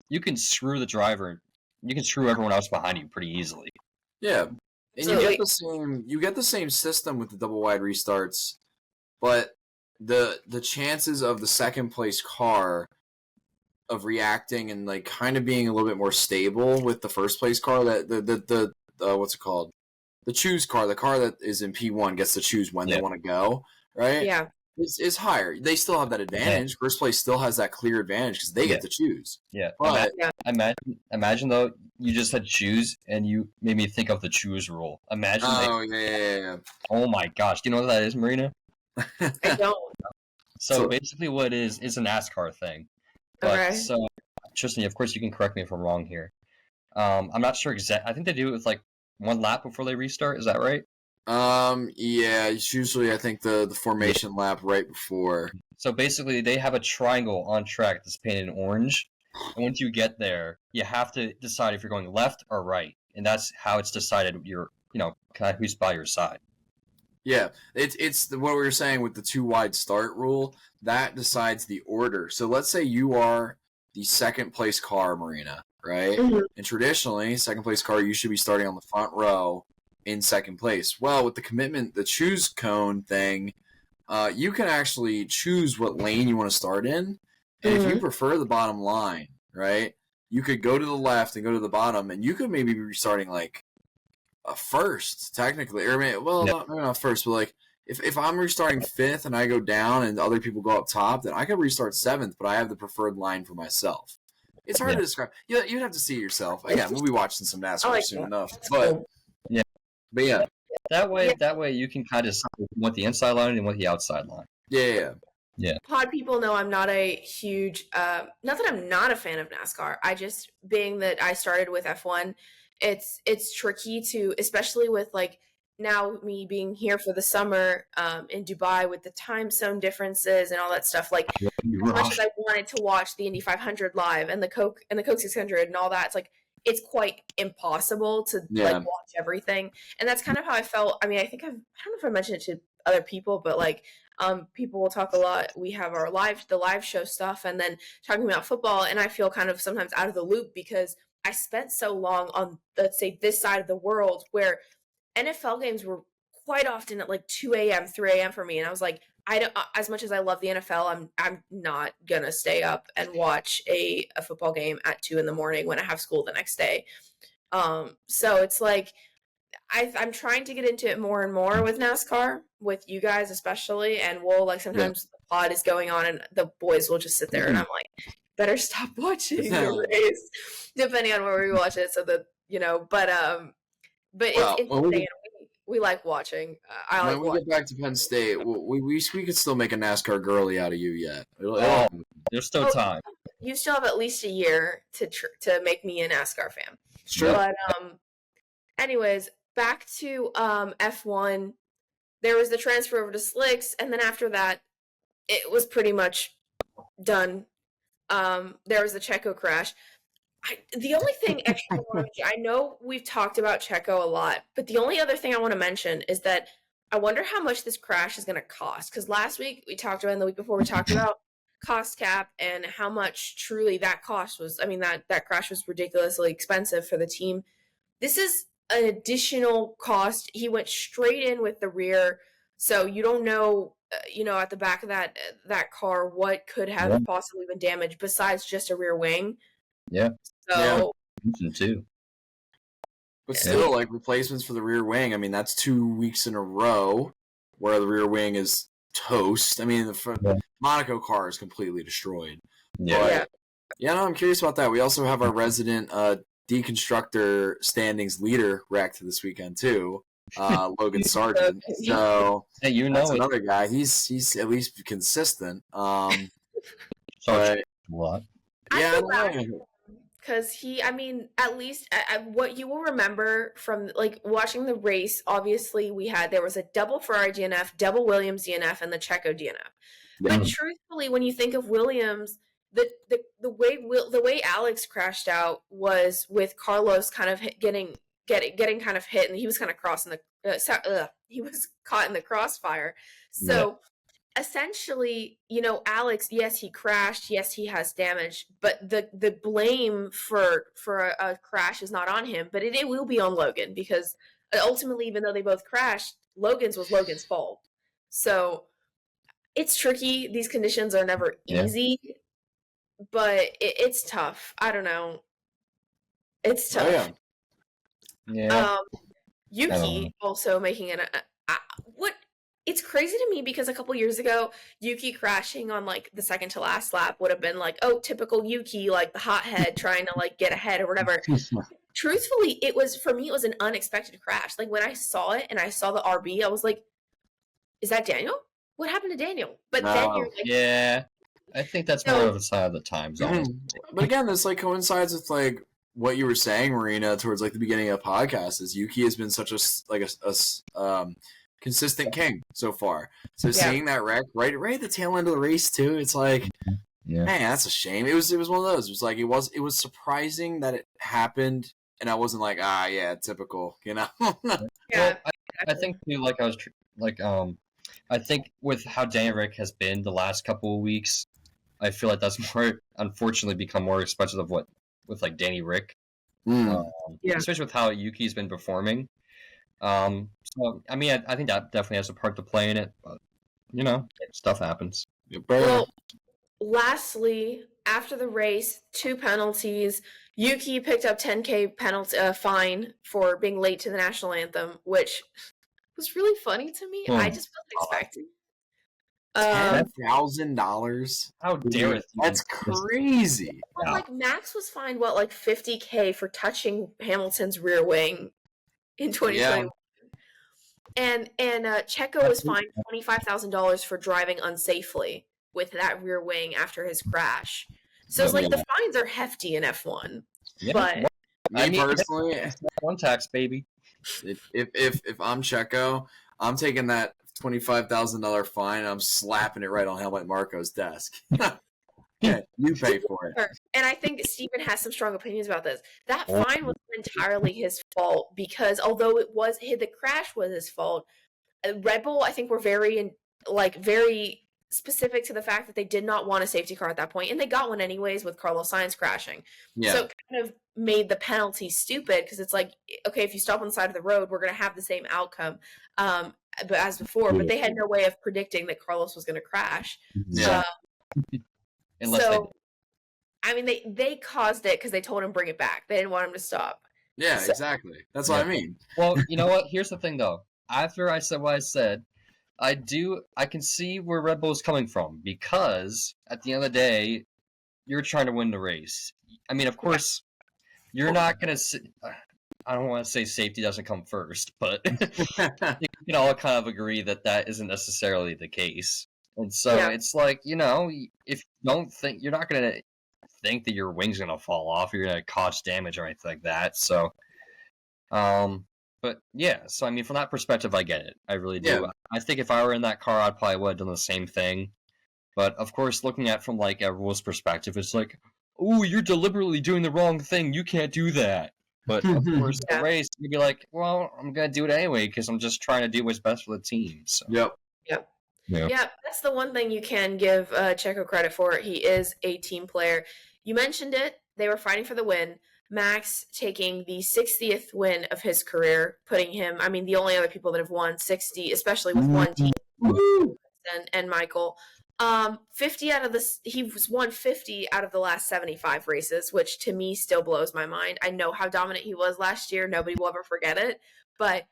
you can screw the driver, you can screw everyone else behind you pretty easily. Yeah. And you get the same system with the double wide restarts, but the chances of the second place car of reacting and, like, kind of being a little bit more stable with the first place car, that the what's it called, the choose car, the car that is in P1 gets to choose when they want to go, right? Yeah, is higher. They still have that advantage. First place still has that clear advantage because they get to choose. Yeah, but imagine though, you just said choose and you made me think of the choose rule. Imagine. Yeah. Oh my gosh, do you know what that is, Marina? I don't. So basically, what it is a NASCAR thing. But Okay. so, Tristan, of course, you can correct me if I'm wrong here. I'm not sure exactly. I think they do it with like one lap before they restart. Is that right? Yeah, it's usually I think the formation lap right before. So basically, they have a triangle on track that's painted in orange, and once you get there, you have to decide if you're going left or right, and that's how it's decided. Kind of who's by your side. Yeah, it's what we were saying with the 2 wide start rule that decides the order. So let's say you are the second place car, Marina, right? Mhm. And traditionally, second place car, you should be starting on the front row in second place. Well, with the choose cone thing, you can actually choose what lane you want to start in. And if you prefer the bottom line, right, you could go to the left and go to the bottom, and you could maybe be restarting like first, technically. Or maybe not first, but like if I'm restarting fifth and I go down and other people go up top, then I could restart seventh, but I have the preferred line for myself. It's hard to describe. You'd have to see it yourself. Again, we'll be watching some NASCAR soon enough. But yeah. That way you can kind of decide if you want the inside line and what the outside line. Yeah. Pod people know I'm not a huge, not that I'm not a fan of NASCAR. I just, being that I started with F1, it's tricky to, especially with like now me being here for the summer in Dubai with the time zone differences and all that stuff. Like as much as I wanted to watch the Indy 500 live and the Coke 600 and all that, it's like it's quite impossible to like watch everything. And that's kind of how I felt. I mean, I don't know if I mentioned it to other people, but like people will talk a lot. We have the live show stuff and then talking about football, and I feel kind of sometimes out of the loop because I spent so long on, let's say, this side of the world where NFL games were quite often at like 2 a.m., 3 a.m. for me. And I was like, I don't, as much as I love the NFL, I'm not going to stay up and watch a football game at 2 a.m. when I have school the next day. So it's like, I'm trying to get into it more and more with NASCAR, with you guys especially. And we'll like sometimes the pod is going on and the boys will just sit there and I'm like, better stop watching the race, depending on where we watch it. So that, it's insane. We like watching. When we get back to Penn State, we could still make a NASCAR girly out of you yet. There's still time. You still have at least a year to make me a NASCAR fan. Sure. But anyways, back to F1. There was the transfer over to Slicks, and then after that, it was pretty much done. There was the Checo crash. The only thing extra I know we've talked about Checo a lot, but the only other thing I want to mention is that I wonder how much this crash is going to cost. Because last week we talked about, and the week before we talked about cost cap and how much truly that cost was. I mean, that crash was ridiculously expensive for the team. This is an additional cost. He went straight in with the rear, so you don't know, at the back of that car what could have possibly been damaged besides just a rear wing. Yeah. So, too. But still, like replacements for the rear wing. I mean, that's 2 weeks in a row where the rear wing is toast. I mean, the Monaco car is completely destroyed. Yeah. No, I'm curious about that. We also have our resident deconstructor standings leader wrecked this weekend too, Logan Sargent. So hey, that's another guy. He's at least consistent. But what? Yeah, because at least what you will remember from like watching the race, obviously there was a double Ferrari DNF, double Williams DNF, and the Checo DNF. But truthfully, when you think of Williams, the way Alex crashed out was with Carlos kind of getting kind of hit, and he was kind of he was caught in the crossfire. So. Essentially, Alex, yes, he crashed. Yes, he has damage, but the blame for a crash is not on him, but it will be on Logan because ultimately, even though they both crashed, Logan's was Logan's fault. So it's tricky. These conditions are never easy, but it's tough. I don't know. It's tough. Yuki also making what? It's crazy to me because a couple years ago, Yuki crashing on like the second to last lap would have been like, oh, typical Yuki, like the hothead trying to like get ahead or whatever. Truthfully, for me, it was an unexpected crash. Like when I saw it and I saw the RB, I was like, is that Daniel? what happened to Daniel? But then you're like, yeah, I think that's more of a sign of the times. But again, this like coincides with like what you were saying, Marina, towards like the beginning of the podcast. Is Yuki has been such a consistent king so far. So seeing that wreck right at the tail end of the race too, it's like, man, that's a shame. It was one of those. It was like it was surprising that it happened, and I wasn't like, yeah, typical, you know. yeah. Well, I think too, like I was I think with how Danny Rick has been the last couple of weeks, I feel like that's more, unfortunately, become more expensive of what with like Danny Rick, especially with how Yuki's been performing. So I mean, I think that definitely has a part to play in it, but you know, stuff happens. Well, lastly, after the race, 2 penalties. Yuki picked up 10K penalty fine for being late to the national anthem, which was really funny to me. I just wasn't expecting. $10,000. How dare it? That's crazy. Well, like Max was fined like 50K for touching Hamilton's rear wing in 2021. And Checo was fined $25,000 for driving unsafely with that rear wing after his crash. So it's like the fines are hefty in F1. Yeah. But me personally, one tax, baby. If I'm Checo, I'm taking that $25,000 fine and I'm slapping it right on Helmut Marko's desk. Yeah, you pay for it. And I think Steven has some strong opinions about this. That fine was entirely his fault because although the crash was his fault, Red Bull I think were very specific to the fact that they did not want a safety car at that point, and they got one anyways with Carlos Sainz crashing. Yeah. So it kind of made the penalty stupid because it's like, okay, if you stop on the side of the road, we're going to have the same outcome but as before. But they had no way of predicting that Carlos was going to crash. Yeah. I mean, they caused it because they told him bring it back. They didn't want him to stop. Yeah, exactly. That's what I mean. Well, you know what? Here's the thing, though. After I said what I said, I can see where Red Bull is coming from because at the end of the day, you're trying to win the race. I mean, of course, you're not going to. I don't want to say safety doesn't come first, but you can all kind of agree that isn't necessarily the case. And so it's like, you know, if you don't think, you're not going to think that your wing's going to fall off, you're going to cause damage or anything like that. So, but yeah, so I mean, from that perspective, I get it. I really do. Yeah. I think if I were in that car, I probably would have done the same thing. But of course, looking at it from like a rules perspective, it's like, oh, you're deliberately doing the wrong thing. You can't do that. But of course, the race, you'd be like, well, I'm going to do it anyway because I'm just trying to do what's best for the team. So. Yep. Yeah, that's the one thing you can give Checo credit for. He is a team player. You mentioned it. They were fighting for the win. Max taking the 60th win of his career, putting him, I mean, the only other people that have won 60, especially with one team, and Michael. 50 out of this, he's won 50 out of the last 75 races, which to me still blows my mind. I know how dominant he was last year. Nobody will ever forget it, but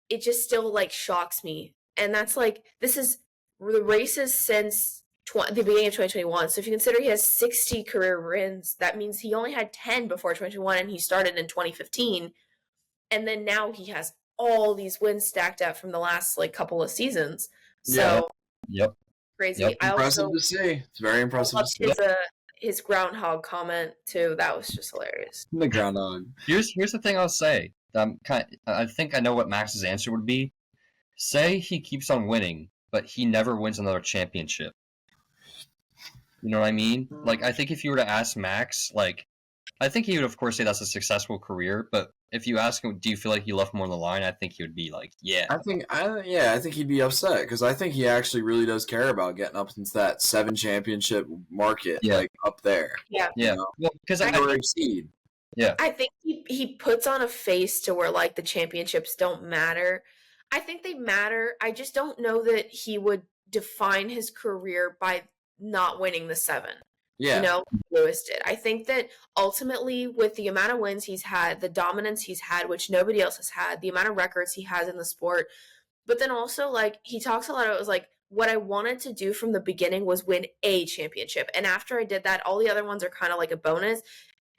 it just still like shocks me. And that's like, this is the races since the beginning of 2021. So if you consider he has 60 career wins, that means he only had 10 before 2021 and he started in 2015. And then now he has all these wins stacked up from the last like couple of seasons. So crazy. Yep. Impressive to see. It's very impressive to see. His groundhog comment too. That was just hilarious. The groundhog. Here's the thing I'll say. I think I know what Max's answer would be. Say he keeps on winning, but he never wins another championship. You know what I mean? Like, I think if you were to ask Max, like, I think he would, of course, say that's a successful career. But if you ask him, do you feel like he left more on the line? I think he would be like, yeah. I think he'd be upset because I think he actually really does care about getting up into that 7 championship market, like up there. Yeah. Yeah. Well, because I exceed. Yeah. I think he puts on a face to where like the championships don't matter. I think they matter. I just don't know that he would define his career by not winning the 7. Yeah. You know, Lewis did. I think that ultimately with the amount of wins he's had, the dominance he's had, which nobody else has had, the amount of records he has in the sport, but then also like he talks a lot about it was like what I wanted to do from the beginning was win a championship. And after I did that, all the other ones are kind of like a bonus.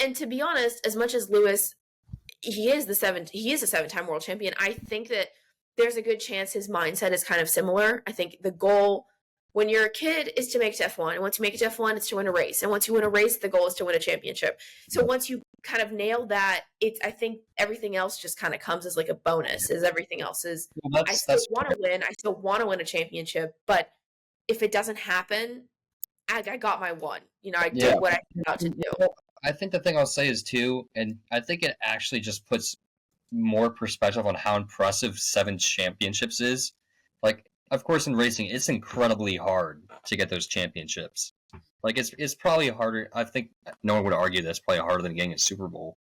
And to be honest, as much as Lewis, he is a 7-time world champion, I think that there's a good chance his mindset is kind of similar. I think the goal when you're a kid is to make it to F1. And once you make it to F1, it's to win a race. And once you win a race, the goal is to win a championship. So once you kind of nail that, I think everything else just kind of comes as like a bonus. Is everything else is I still want to win. I still want to win a championship, but if it doesn't happen, I got my one. I did what I set out to do. I think the thing I'll say is too, and I think it actually just puts more perspective on how impressive 7 championships is. Like, of course, in racing, it's incredibly hard to get those championships. Like, it's probably harder. I think no one would argue that it's probably harder than getting a Super Bowl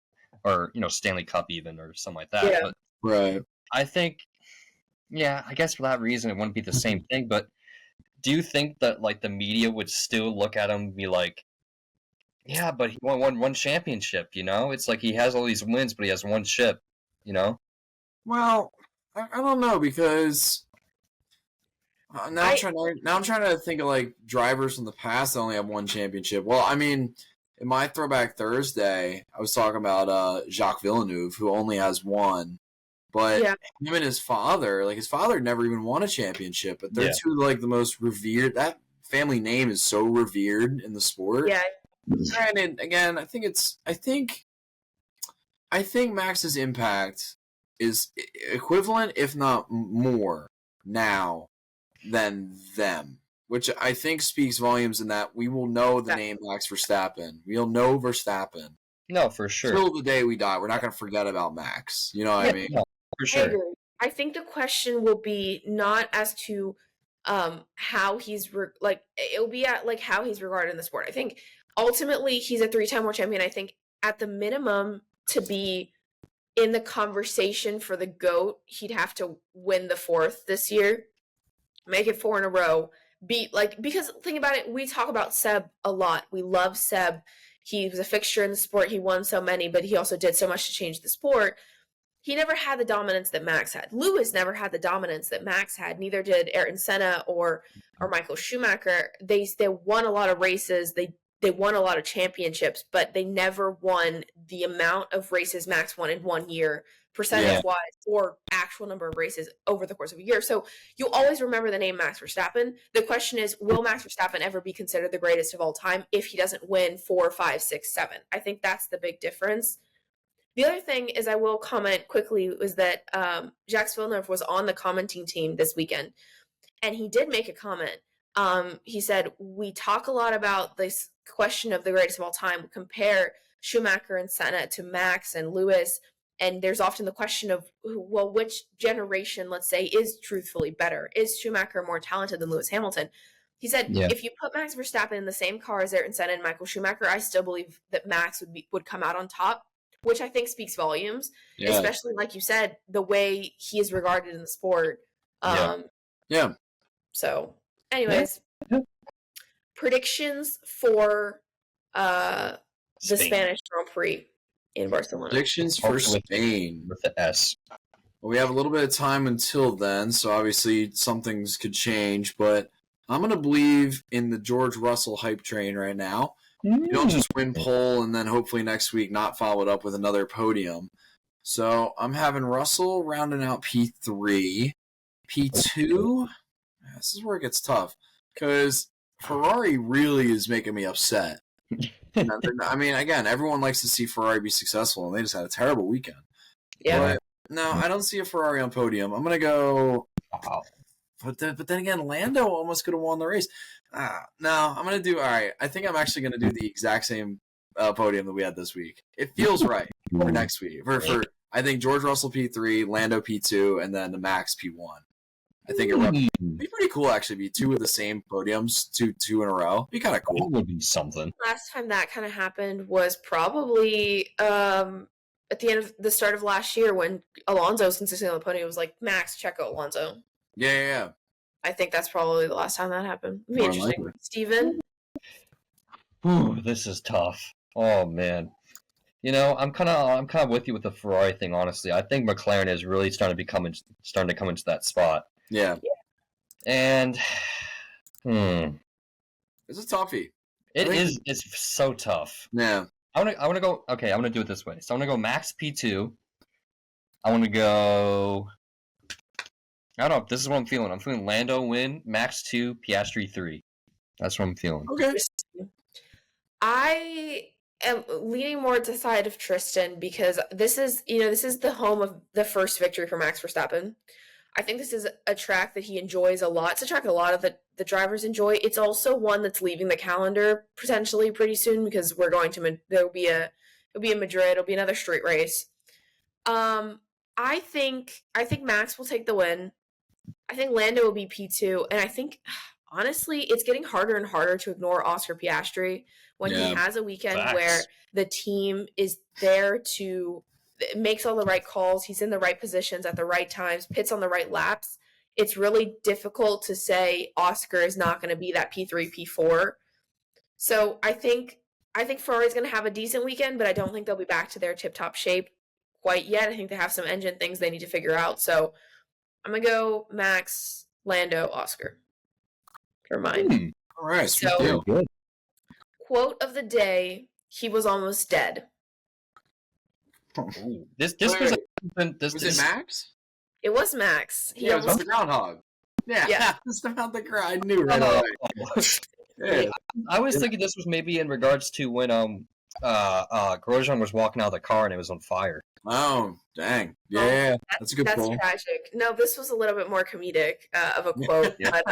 or Stanley Cup even or something like that. Yeah. But Right. I think, I guess for that reason it wouldn't be the same thing. But do you think that like the media would still look at him and be like, yeah, but he won one championship? It's like he has all these wins, but he has one ship. Well, I don't know because I'm trying to think of like drivers from the past that only have one championship. Well, I mean, in my Throwback Thursday, I was talking about Jacques Villeneuve, who only has one. But him and his father never even won a championship. But they're two like the most revered. That family name is so revered in the sport. Yeah. And again, I think Max's impact is equivalent, if not more, now than them, which I think speaks volumes in that we will know the name Max Verstappen. We'll know Verstappen. No, for sure. Till the day we die, we're not going to forget about Max. You know what I mean? No, for sure. I think the question will be not as to how he's it'll be at like how he's regarded in the sport. I think ultimately he's a 3-time world champion. I think at the minimum to be in the conversation for the GOAT, he'd have to win the 4th this year, make it 4 in a row, because think about it, we talk about Seb a lot. We love Seb. He was a fixture in the sport. He won so many, but he also did so much to change the sport. He never had the dominance that Max had. Lewis never had the dominance that Max had. Neither did Ayrton Senna or Michael Schumacher. They won a lot of races. They won a lot of championships, but they never won the amount of races Max won in 1 year, percentage-wise, or actual number of races over the course of a year. So you'll always remember the name Max Verstappen. The question is, will Max Verstappen ever be considered the greatest of all time if he doesn't win 4, 5, 6, 7? I think that's the big difference. The other thing is I will comment quickly was that Jacques Villeneuve was on the commenting team this weekend, and he did make a comment. He said, we talk a lot about this question of the greatest of all time. We compare Schumacher and Senna to Max and Lewis, and there's often the question of, well, which generation, let's say, is truthfully better? Is Schumacher more talented than Lewis Hamilton? He said, if you put Max Verstappen in the same car as Ayrton Senna and Michael Schumacher, I still believe that Max would come out on top, which I think speaks volumes, especially, like you said, the way he is regarded in the sport. So, anyways, predictions for the Spanish Grand Prix in Barcelona. Predictions for Spain. With the S. Well, we have a little bit of time until then, so obviously some things could change, but I'm going to believe in the George Russell hype train right now. You don't just win pole and then hopefully next week not follow it up with another podium. So I'm having Russell rounding out P3. P2, this is where it gets tough because Ferrari really is making me upset. I mean, again, everyone likes to see Ferrari be successful, and they just had a terrible weekend. Yeah. But no, I don't see a Ferrari on podium. I'm going to go... But then again, Lando almost could have won the race. No, I'm going to do... All right, I think I'm actually going to do the exact same podium that we had this week. It feels right for next week. For I think George Russell P3, Lando P2, and then the Max P1. I think it would be pretty cool, actually, be 2 of the same podiums, two in a row. Be kind of cool. That would be something. Last time that kind of happened was probably at the end of the start of last year when Alonso was consistently on the podium. It was like Max, Checo, Alonso. Yeah. I think that's probably the last time that happened. It'd be interesting. Steven? Ooh, this is tough. Oh man. I'm kind of with you with the Ferrari thing. Honestly, I think McLaren is really starting to come into that spot. Yeah. And it's a toughie. It's so tough. Yeah. I want to go. Okay, I'm going to do it this way. So I'm going to go Max P2. I want to go I don't know. This is what I'm feeling. I'm feeling Lando win, Max 2, Piastri 3. That's what I'm feeling. Okay. I am leaning more to the side of Tristan because this is the home of the first victory for Max Verstappen. I think this is a track that he enjoys a lot. It's a track a lot of the drivers enjoy. It's also one that's leaving the calendar potentially pretty soon because there'll be a Madrid. It'll be another street race. I think Max will take the win. I think Lando will be P2, and I think honestly it's getting harder and harder to ignore Oscar Piastri when he has a weekend where the team is there to makes all the right calls. He's in the right positions at the right times, pits on the right laps. It's really difficult to say Oscar is not going to be that P3, P4. So I think Ferrari's going to have a decent weekend, but I don't think they'll be back to their tip-top shape quite yet. I think they have some engine things they need to figure out. So I'm going to go Max, Lando, Oscar for mine. All right. So, good. Quote of the day, he was almost dead. Ooh. This Wait, was was it Max? It was Max. Yeah, it was the groundhog. Yeah. It's about the ground. I knew right away. Yeah. I was thinking this was maybe in regards to when Grosjean was walking out of the car and it was on fire. Oh, dang. Yeah, that's a good That's pull. tragic. No, this was a little bit more comedic of a quote. Yeah.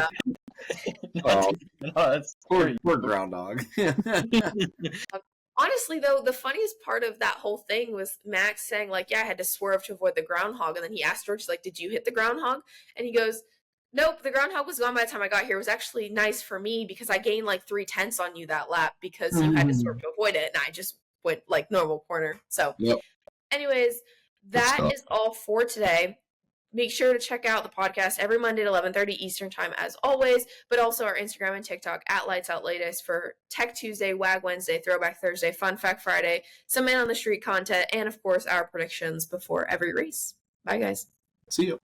But, Poor groundhog. honestly, though, the funniest part of that whole thing was Max saying, like, yeah, I had to swerve to avoid the groundhog. And then he asked George, like, did you hit the groundhog? And he goes, nope, the groundhog was gone by the time I got here. It was actually nice for me because I gained like 3/10 on you that lap because you had to swerve to avoid it. And I just went like normal corner. So, anyways, that is all for today. Make sure to check out the podcast every Monday at 11:30 Eastern time as always, but also our Instagram and TikTok at Lights Out Latest for Tech Tuesday, WAG Wednesday, Throwback Thursday, Fun Fact Friday, some Man on the Street content, and of course our predictions before every race. Bye guys. See you.